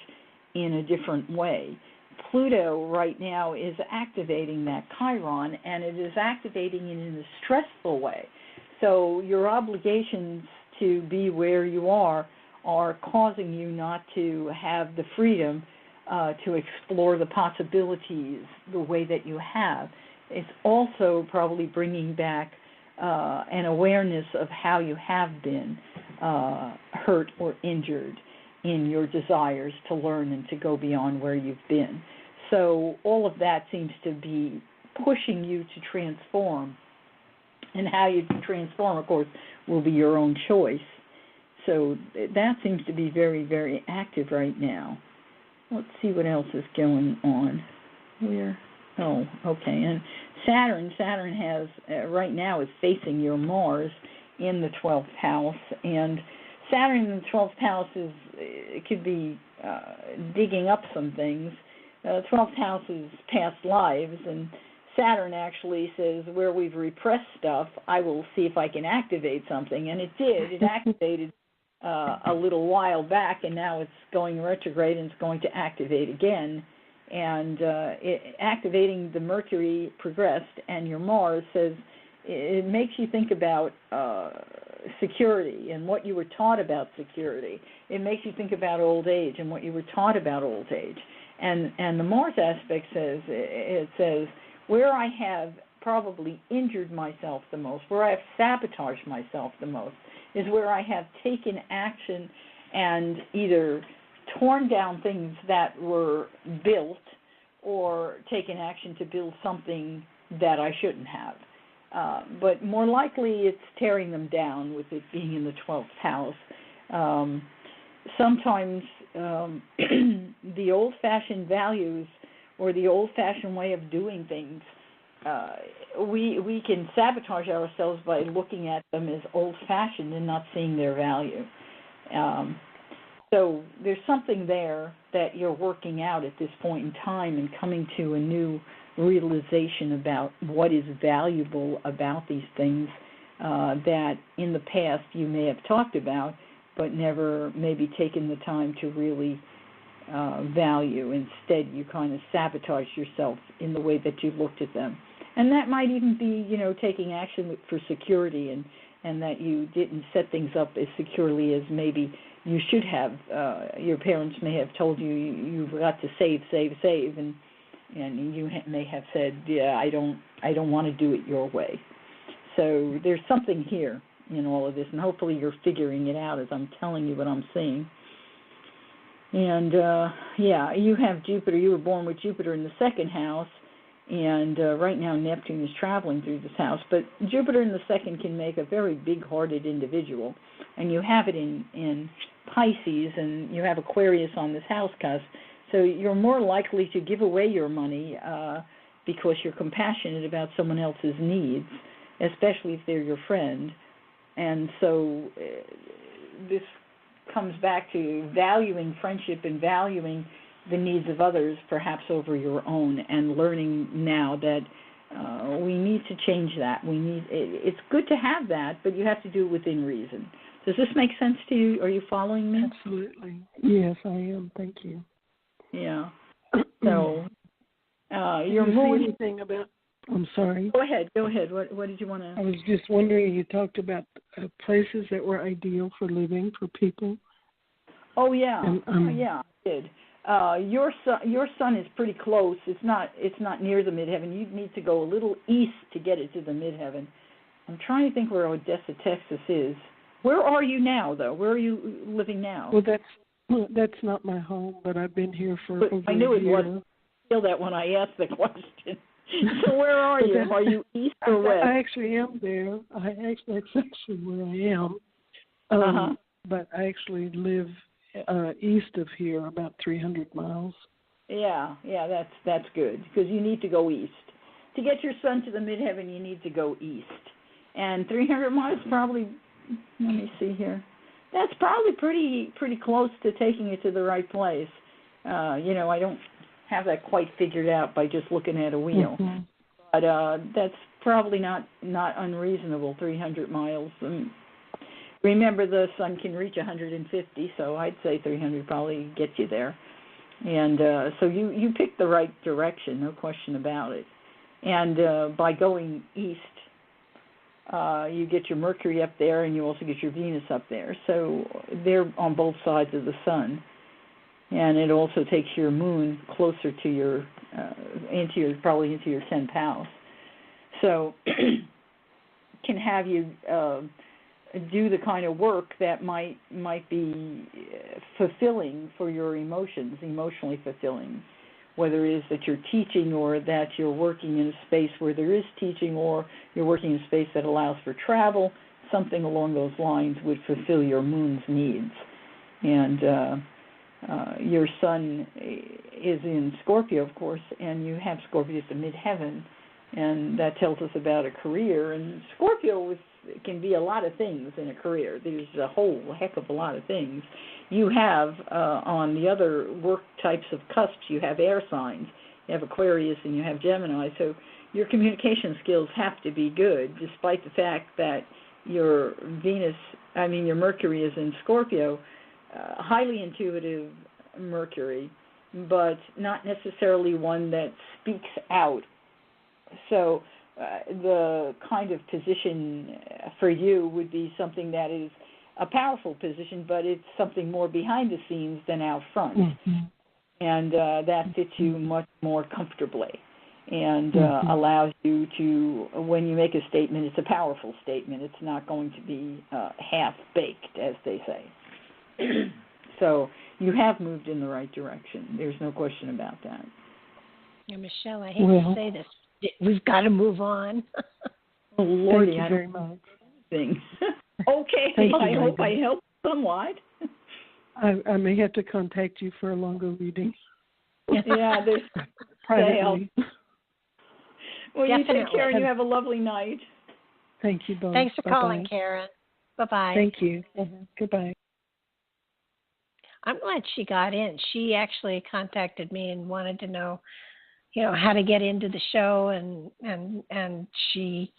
in a different way. Pluto right now is activating that Chiron, and it is activating it in a stressful way. So your obligations to be where you are causing you not to have the freedom to explore the possibilities the way that you have. It's also probably bringing back an awareness of how you have been hurt or injured in your desires to learn and to go beyond where you've been. So all of that seems to be pushing you to transform. And how you can transform, of course, will be your own choice. So that seems to be very, very active right now. Let's see what else is going on. Oh, okay. And Saturn has, right now, is facing your Mars in the 12th house. And Saturn in the 12th house it could be digging up some things. 12th house is past lives, and Saturn actually says where we've repressed stuff, I will see if I can activate something. And it did. It activated a little while back, and now it's going retrograde and it's going to activate again. And activating the Mercury progressed, and your Mars says it makes you think about security and what you were taught about security. It makes you think about old age and what you were taught about old age. And the Mars aspect says where I have probably injured myself the most, where I have sabotaged myself the most, is where I have taken action and either torn down things that were built or taken action to build something that I shouldn't have. But more likely it's tearing them down with it being in the 12th house. Sometimes the old-fashioned values or the old-fashioned way of doing things, we can sabotage ourselves by looking at them as old-fashioned and not seeing their value. So there's something there that you're working out at this point in time and coming to a new realization about what is valuable about these things that in the past you may have talked about, but never maybe taken the time to really value. Instead, you kind of sabotage yourself in the way that you looked at them. And that might even be, taking action for security, and that you didn't set things up as securely as maybe you should have. Your parents may have told you you've got to save, and you may have said, yeah, I don't want to do it your way. So there's something here in all of this, and hopefully you're figuring it out as I'm telling you what I'm seeing. And you have Jupiter. You were born with Jupiter in the second house, and right now Neptune is traveling through this house. But Jupiter in the second can make a very big-hearted individual, and you have it in Pisces, and you have Aquarius on this house cusp. So you're more likely to give away your money because you're compassionate about someone else's needs, especially if they're your friend. And so this comes back to valuing friendship and valuing the needs of others perhaps over your own, and learning now that we need to change that. It's good to have that, but you have to do it within reason. Does this make sense to you? Are you following me? Absolutely. Yes, I am. Thank you. Yeah. So your moon. Anything about? I'm sorry. Go ahead. What did you want to? I was just wondering. You talked about places that were ideal for living for people. Oh yeah. And, yeah, I did. Your sun is pretty close. It's not near the midheaven. You need to go a little east to get it to the midheaven. I'm trying to think where Odessa, Texas is. Where are you now, though? Where are you living now? Well, that's not my home, but I've been here for over a year. I knew it was. I feel that when I asked the question. So where are you? Are you east or west? I actually am there. That's actually where I am. But I actually live east of here, about 300 miles. Yeah, that's good, because you need to go east. To get your sun to the midheaven, you need to go east. And 300 miles probably, let me see here, that's probably pretty close to taking it to the right place. I don't have that quite figured out by just looking at a wheel. Mm-hmm. But that's probably not unreasonable, 300 miles. Remember, the sun can reach 150, so I'd say 300 probably gets you there. And so you picked the right direction, no question about it. And by going east, you get your Mercury up there, and you also get your Venus up there. So they're on both sides of the sun. And it also takes your moon closer to your, into your 10th house. So can have you do the kind of work that might be fulfilling for your emotions, emotionally fulfilling, whether it is that you're teaching or that you're working in a space where there is teaching, or you're working in a space that allows for travel. Something along those lines would fulfill your moon's needs. And your sun is in Scorpio, of course, and you have Scorpio at the midheaven, and that tells us about a career. And Scorpio can be a lot of things in a career. There's a whole heck of a lot of things. You have, on the other work types of cusps, you have air signs. You have Aquarius and you have Gemini, so your communication skills have to be good, despite the fact that your Mercury is in Scorpio. Highly intuitive Mercury, but not necessarily one that speaks out. So the kind of position for you would be something that is a powerful position, but it's something more behind the scenes than out front. Mm-hmm. And that fits you much more comfortably, and allows you to, when you make a statement, it's a powerful statement. It's not going to be half-baked, as they say. So you have moved in the right direction. There's no question about that. Yeah, Michelle, I hate to say this. We've got to move on. Oh, Lordy, thank you very much. Okay, I hope I helped somewhat. I may have to contact you for a longer reading. Yeah, there's privately. Well, definitely. You take care and you have a lovely night. Thank you both. Thanks for Bye-bye. calling, Karen. Bye-bye. Thank you. Goodbye. I'm glad she got in. She actually contacted me and wanted to know, how to get into the show, and she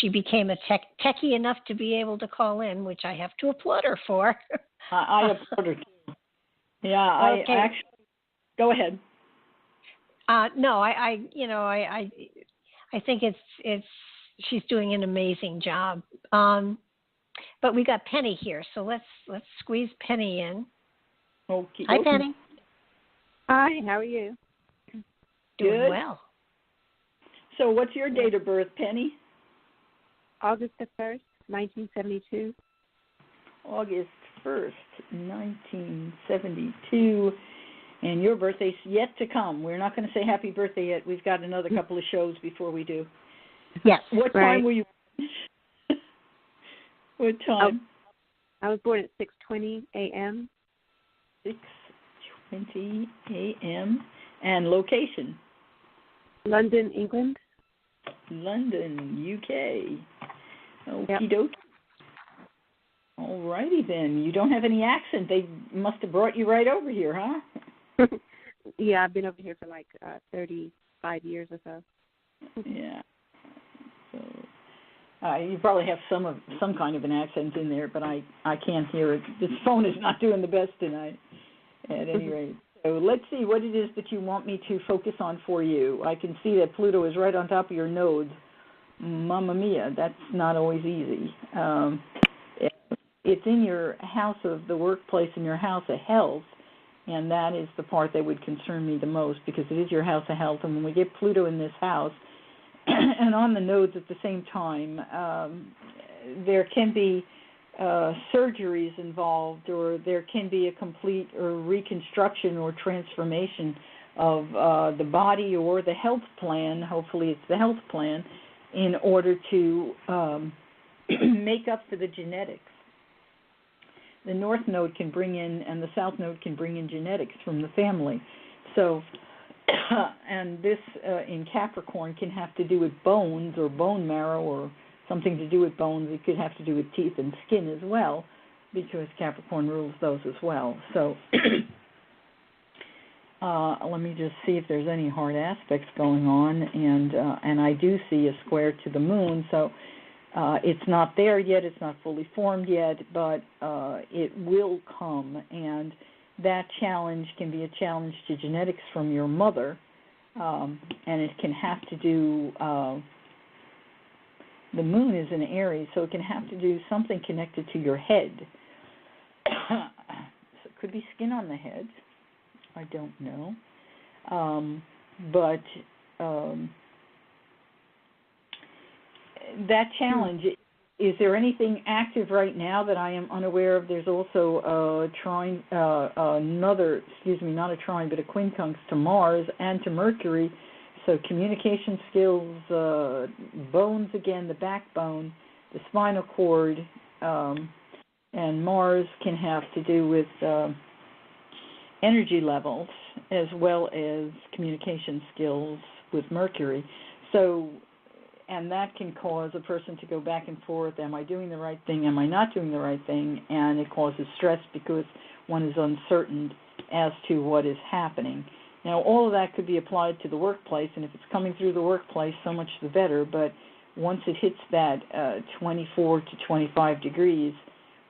she became a techie enough to be able to call in, which I have to applaud her for. I applaud her too. Yeah, okay. I actually. Go ahead. No, I think it's she's doing an amazing job. But we got Penny here, so let's squeeze Penny in. Okay. Hi, Penny. Hi, how are you? Doing Good. well. So, what's your date of birth, Penny? August the 1st, 1972. August 1st, 1972. And your birthday's yet to come. We're not going to say happy birthday yet. We've got another couple of shows before we do. Yes. What time were you? What time? I was born at 6:20 a.m. 6:20 a.m. And location? London, England. London, UK. Okie Yep. dokie. All righty then. You don't have any accent. They must have brought you right over here, huh? Yeah, I've been over here for like 35 years or so. Yeah. So you probably have some kind of an accent in there, but I can't hear it. This phone is not doing the best tonight, at any rate. So let's see what it is that you want me to focus on for you. I can see that Pluto is right on top of your nodes. Mamma mia, that's not always easy. It's in your house of the workplace and your house of health, and that is the part that would concern me the most because it is your house of health. And when we get Pluto in this house and on the nodes at the same time, there can be surgeries involved, or there can be a complete or reconstruction or transformation of the body or the health plan. Hopefully it's the health plan in order to make up for the genetics. The north node can bring in, and the south node can bring in genetics from the family. So, and this in Capricorn can have to do with bones or bone marrow or something to do with bones. It could have to do with teeth and skin as well, because Capricorn rules those as well. So let me just see if there's any hard aspects going on, and I do see a square to the moon. So it's not there yet, it's not fully formed yet, but it will come, and that challenge can be a challenge to genetics from your mother, and it can have to do, the moon is in Aries, so it can have to do something connected to your head. So it could be skin on the head, I don't know, but that challenge, is there anything active right now that I am unaware of? There's also a trine, not a trine, but a quincunx to Mars and to Mercury. So communication skills, bones again, the backbone, the spinal cord, and Mars can have to do with energy levels as well as communication skills with Mercury. So, and that can cause a person to go back and forth, am I doing the right thing, am I not doing the right thing, and it causes stress because one is uncertain as to what is happening. Now, all of that could be applied to the workplace, and if it's coming through the workplace, so much the better, but once it hits that 24 to 25 degrees,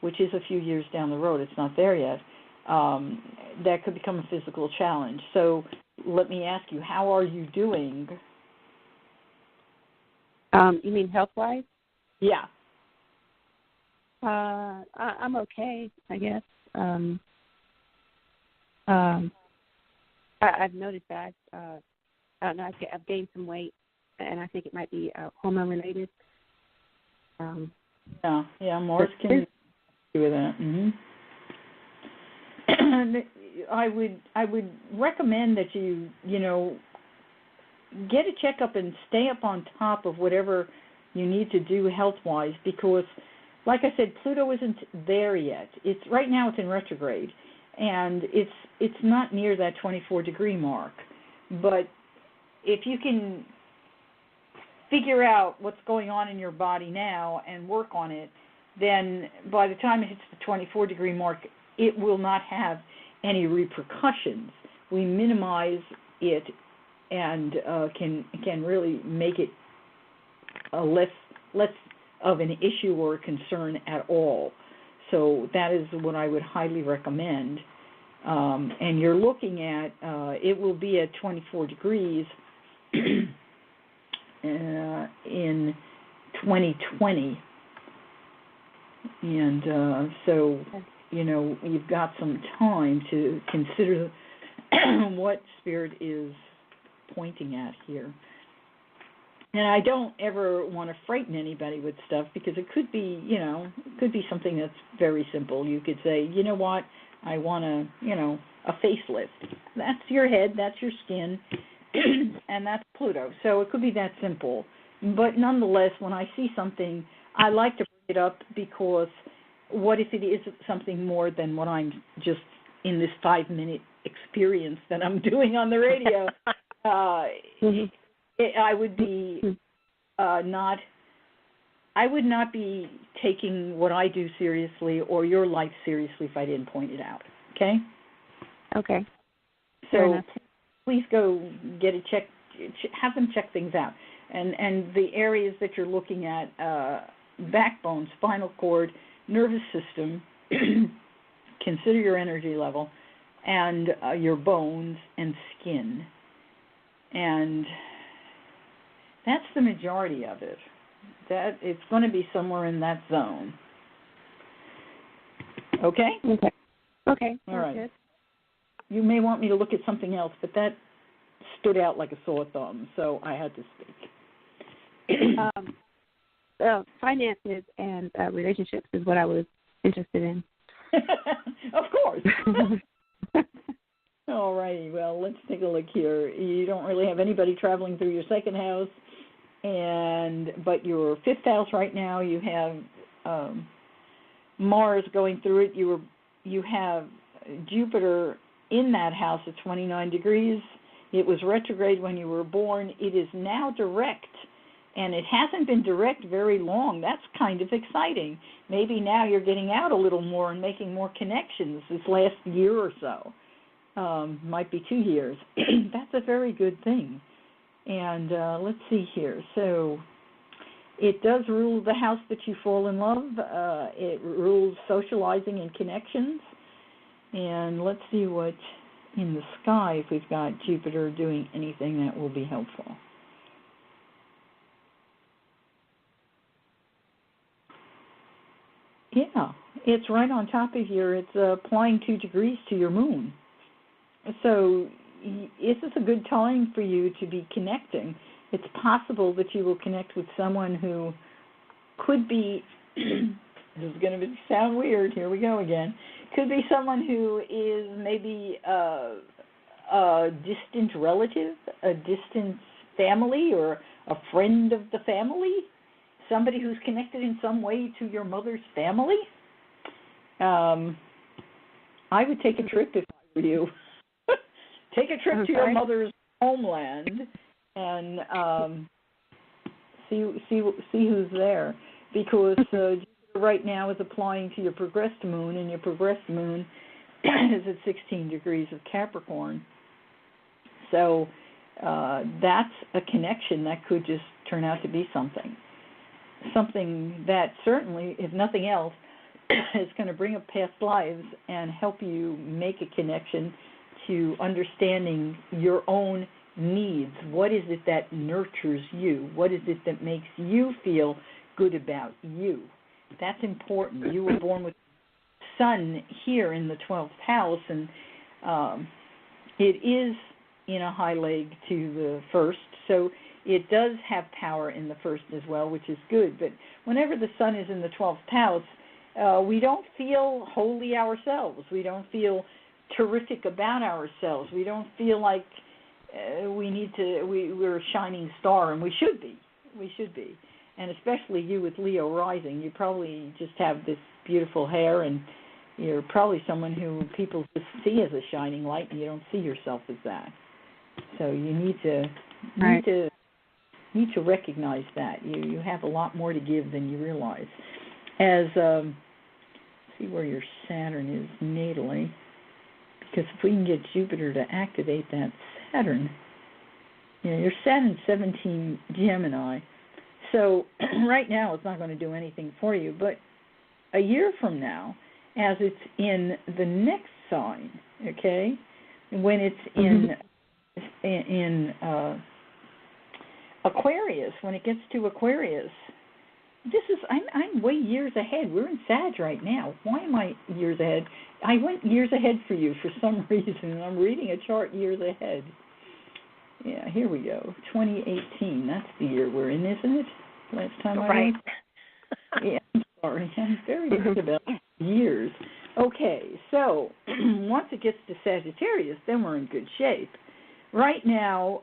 which is a few years down the road, it's not there yet, that could become a physical challenge. So let me ask you, how are you doing? You mean health-wise? Yeah. I'm okay, I guess. I've noticed that. I don't know. I've gained some weight, and I think it might be hormone related. Yeah, Mars can do with that. Mm-hmm. I would recommend that you get a checkup and stay up on top of whatever you need to do health-wise, because, like I said, Pluto isn't there yet. It's right now it's in retrograde, and it's not near that 24-degree mark. But if you can figure out what's going on in your body now and work on it, then by the time it hits the 24-degree mark, it will not have any repercussions. We minimize it and can really make it less of an issue or a concern at all. So that is what I would highly recommend. And you're looking at, it will be at 24 degrees in 2020. And so, you've got some time to consider what Spirit is pointing at here. And I don't ever want to frighten anybody with stuff, because it could be, it could be something that's very simple. You could say, you know what, I want a facelift. That's your head, that's your skin, and that's Pluto. So it could be that simple. But nonetheless, when I see something, I like to bring it up, because what if it is something more than what I'm just in this 5-minute experience that I'm doing on the radio? I would be I would not be taking what I do seriously or your life seriously if I didn't point it out. Okay? Okay. So please go get it checked. Have them check things out. And the areas that you're looking at, backbone, spinal cord, nervous system, consider your energy level, and your bones and skin. And that's the majority of it. That it's going to be somewhere in that zone. Okay? Okay. Okay. All right. Good. You may want me to look at something else, but that stood out like a sore thumb, so I had to speak. Finances and relationships is what I was interested in. Of course. All righty. Well, let's take a look here. You don't really have anybody traveling through your second house, but your fifth house right now, you have Mars going through it. You have Jupiter in that house at 29 degrees. It was retrograde when you were born. It is now direct, and it hasn't been direct very long. That's kind of exciting. Maybe now you're getting out a little more and making more connections this last year or so. Might be 2 years. That's a very good thing. And let's see here. So it does rule the house that you fall in love. It rules socializing and connections. And let's see what in the sky, if we've got Jupiter doing anything that will be helpful. Yeah, it's right on top of it's applying 2 degrees to your moon. So this is a good time for you to be connecting. It's possible that you will connect with someone who could be, this is going to sound weird, here we go again, could be someone who is maybe a distant relative, a distant family, or a friend of the family, somebody who's connected in some way to your mother's family. I would take a trip if I were you. Take a trip to your mother's homeland and see who's there, because Jupiter right now is applying to your progressed moon, and your progressed moon is at 16 degrees of Capricorn. So that's a connection that could just turn out to be something that certainly, if nothing else, is going to bring up past lives and help you make a connection to understanding your own needs. What is it that nurtures you? What is it that makes you feel good about you? That's important. You were born with Sun here in the 12th house, and it is in a high leg to the first, so it does have power in the first as well, which is good. But whenever the Sun is in the 12th house, we don't feel wholly ourselves. We don't feel terrific about ourselves. We don't feel like we're a shining star, and we should be. We should be. And especially you with Leo rising, you probably just have this beautiful hair, and you're probably someone who people just see as a shining light, and you don't see yourself as that. So you need to recognize that. You have a lot more to give than you realize. As see where your Saturn is natally. Because if we can get Jupiter to activate that Saturn, your Saturn's 17 Gemini. So right now it's not going to do anything for you, but a year from now, as it's in the next sign, okay, when it's in Aquarius, when it gets to Aquarius, I'm way years ahead. We're in Sag right now. Why am I years ahead? I went years ahead for you for some reason, and I'm reading a chart years ahead. Yeah, here we go. 2018. That's the year we're in, isn't it? Last time I looked. Yeah, I'm sorry. I'm very good about years. Okay, so once it gets to Sagittarius, then we're in good shape. Right now,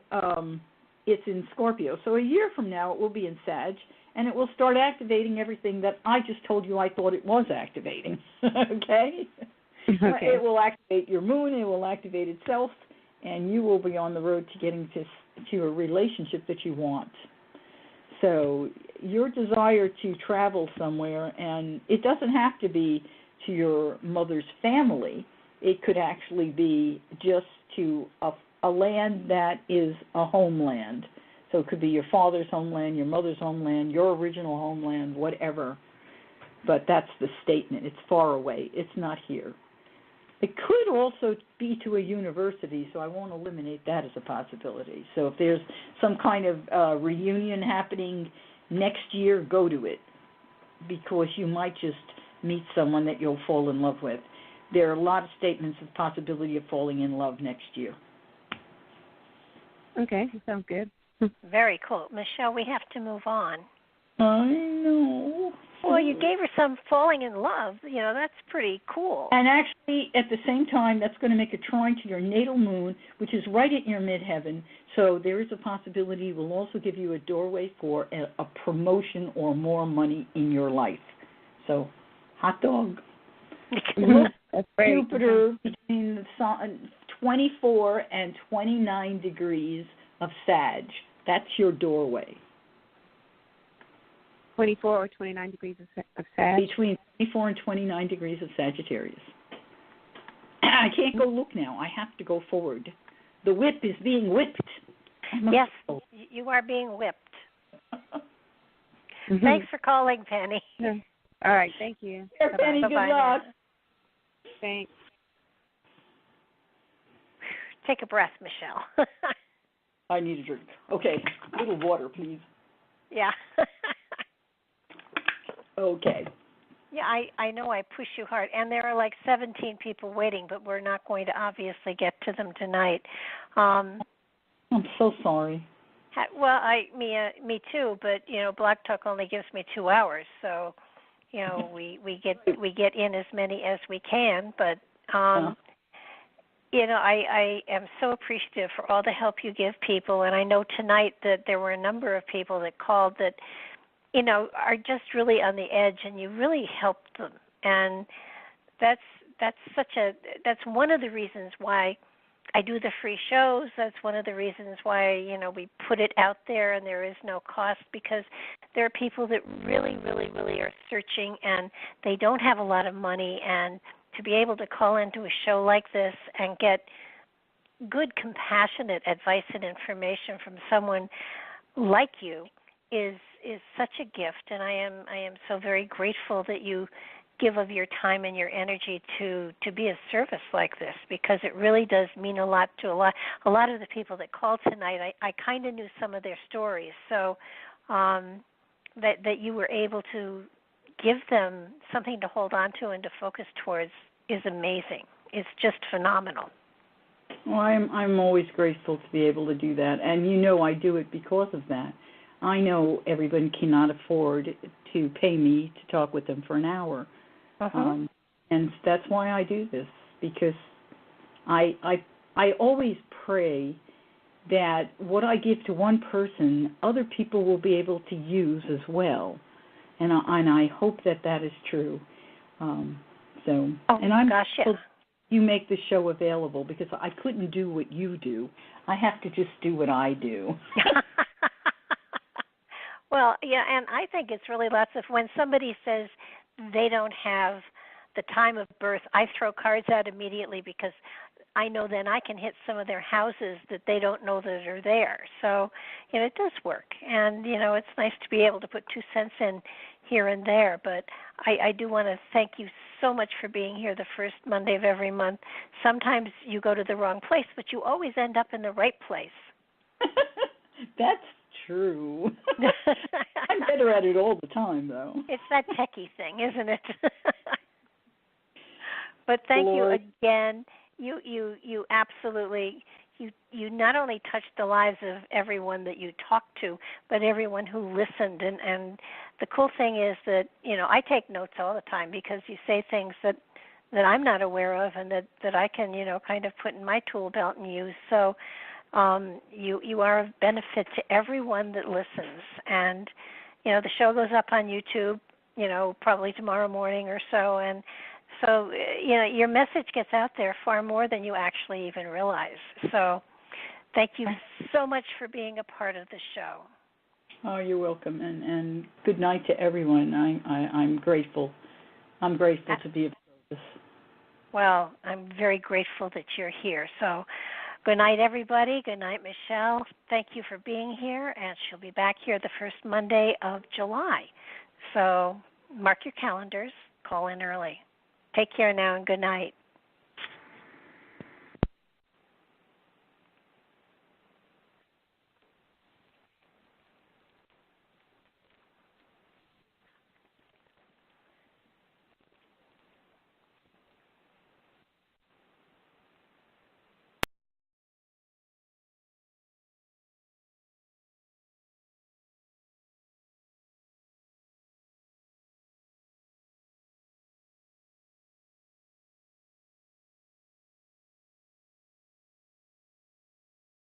it's in Scorpio. So a year from now, it will be in Sag, and it will start activating everything that I just told you I thought it was activating. Okay? It will activate your moon. It will activate itself, and you will be on the road to getting to a relationship that you want. So your desire to travel somewhere, and it doesn't have to be to your mother's family. It could actually be just to a land that is a homeland. So it could be your father's homeland, your mother's homeland, your original homeland, whatever. But that's the statement. It's far away. It's not here. It could also be to a university, so I won't eliminate that as a possibility. So if there's some kind of reunion happening next year, go to it, because you might just meet someone that you'll fall in love with. There are a lot of statements of possibility of falling in love next year. Okay, sounds good. Very cool. Michelle, we have to move on. I know. Well, you gave her some falling in love. You know, that's pretty cool. And actually, at the same time, that's going to make a trine to your natal moon, which is right at your midheaven. So there is a possibility it will also give you a doorway for a promotion or more money in your life. So, hot dog. That's great. Jupiter between the sun, 24 and 29 degrees of Sag. That's your doorway. 24 or 29 degrees of Sag? Between 24 and 29 degrees of Sagittarius. I can't go look now. I have to go forward. The whip is being whipped. Yes, you are being whipped. Thanks for calling, Penny. Yeah. All right, thank you. Here, Penny, good luck. Thanks. Take a breath, Michelle. I need a drink. Okay, a little water, please. Yeah. Okay. Yeah, I know I push you hard, and there are like 17 people waiting, but we're not going to obviously get to them tonight. I'm so sorry. Well, me too, but you know, Black Talk only gives me 2 hours, so you know, we get in as many as we can, but you know, I am so appreciative for all the help you give people, and I know tonight that there were a number of people that called that, you know, are just really on the edge, and you really helped them, and that's one of the reasons why I do the free shows. That's one of the reasons why, you know, we put it out there and there is no cost, because there are people that really, really, really are searching and they don't have a lot of money, and to be able to call into a show like this and get good, compassionate advice and information from someone like you is such a gift, and I am so very grateful that you give of your time and your energy to be a service like this, because it really does mean a lot to a lot of the people that called tonight. I kind of knew some of their stories, so that you were able to give them something to hold on to and to focus towards is amazing. It's just phenomenal. Well, I'm always grateful to be able to do that, and you know I do it because of that. I know everyone cannot afford to pay me to talk with them for an hour. And that's why I do this, because I always pray that what I give to one person, other people will be able to use as well, and I hope that is true. And I'm grateful you make the show available, because I couldn't do what you do. I have to just do what I do. Well, yeah, and I think it's really lots of, when somebody says they don't have the time of birth, I throw cards out immediately, because I know then I can hit some of their houses that they don't know that are there. So, it does work. And, it's nice to be able to put 2 cents in here and there. But I do want to thank you so much for being here the first Monday of every month. Sometimes you go to the wrong place, but you always end up in the right place. That's true. I'm better at it all the time, though. It's that techie thing, isn't it? But thank you again. You absolutely, you not only touched the lives of everyone that you talked to, but everyone who listened. And the cool thing is that, I take notes all the time because you say things that I'm not aware of and that I can, kind of put in my tool belt and use. So you are of benefit to everyone that listens. And, the show goes up on YouTube, probably tomorrow morning or so. And so, your message gets out there far more than you actually even realize. So thank you so much for being a part of the show. Oh, you're welcome. And good night to everyone. I'm grateful. I'm grateful to be of service. Well, I'm very grateful that you're here. So good night, everybody. Good night, Michele. Thank you for being here. And she'll be back here the first Monday of July. So mark your calendars. Call in early. Take care now and good night.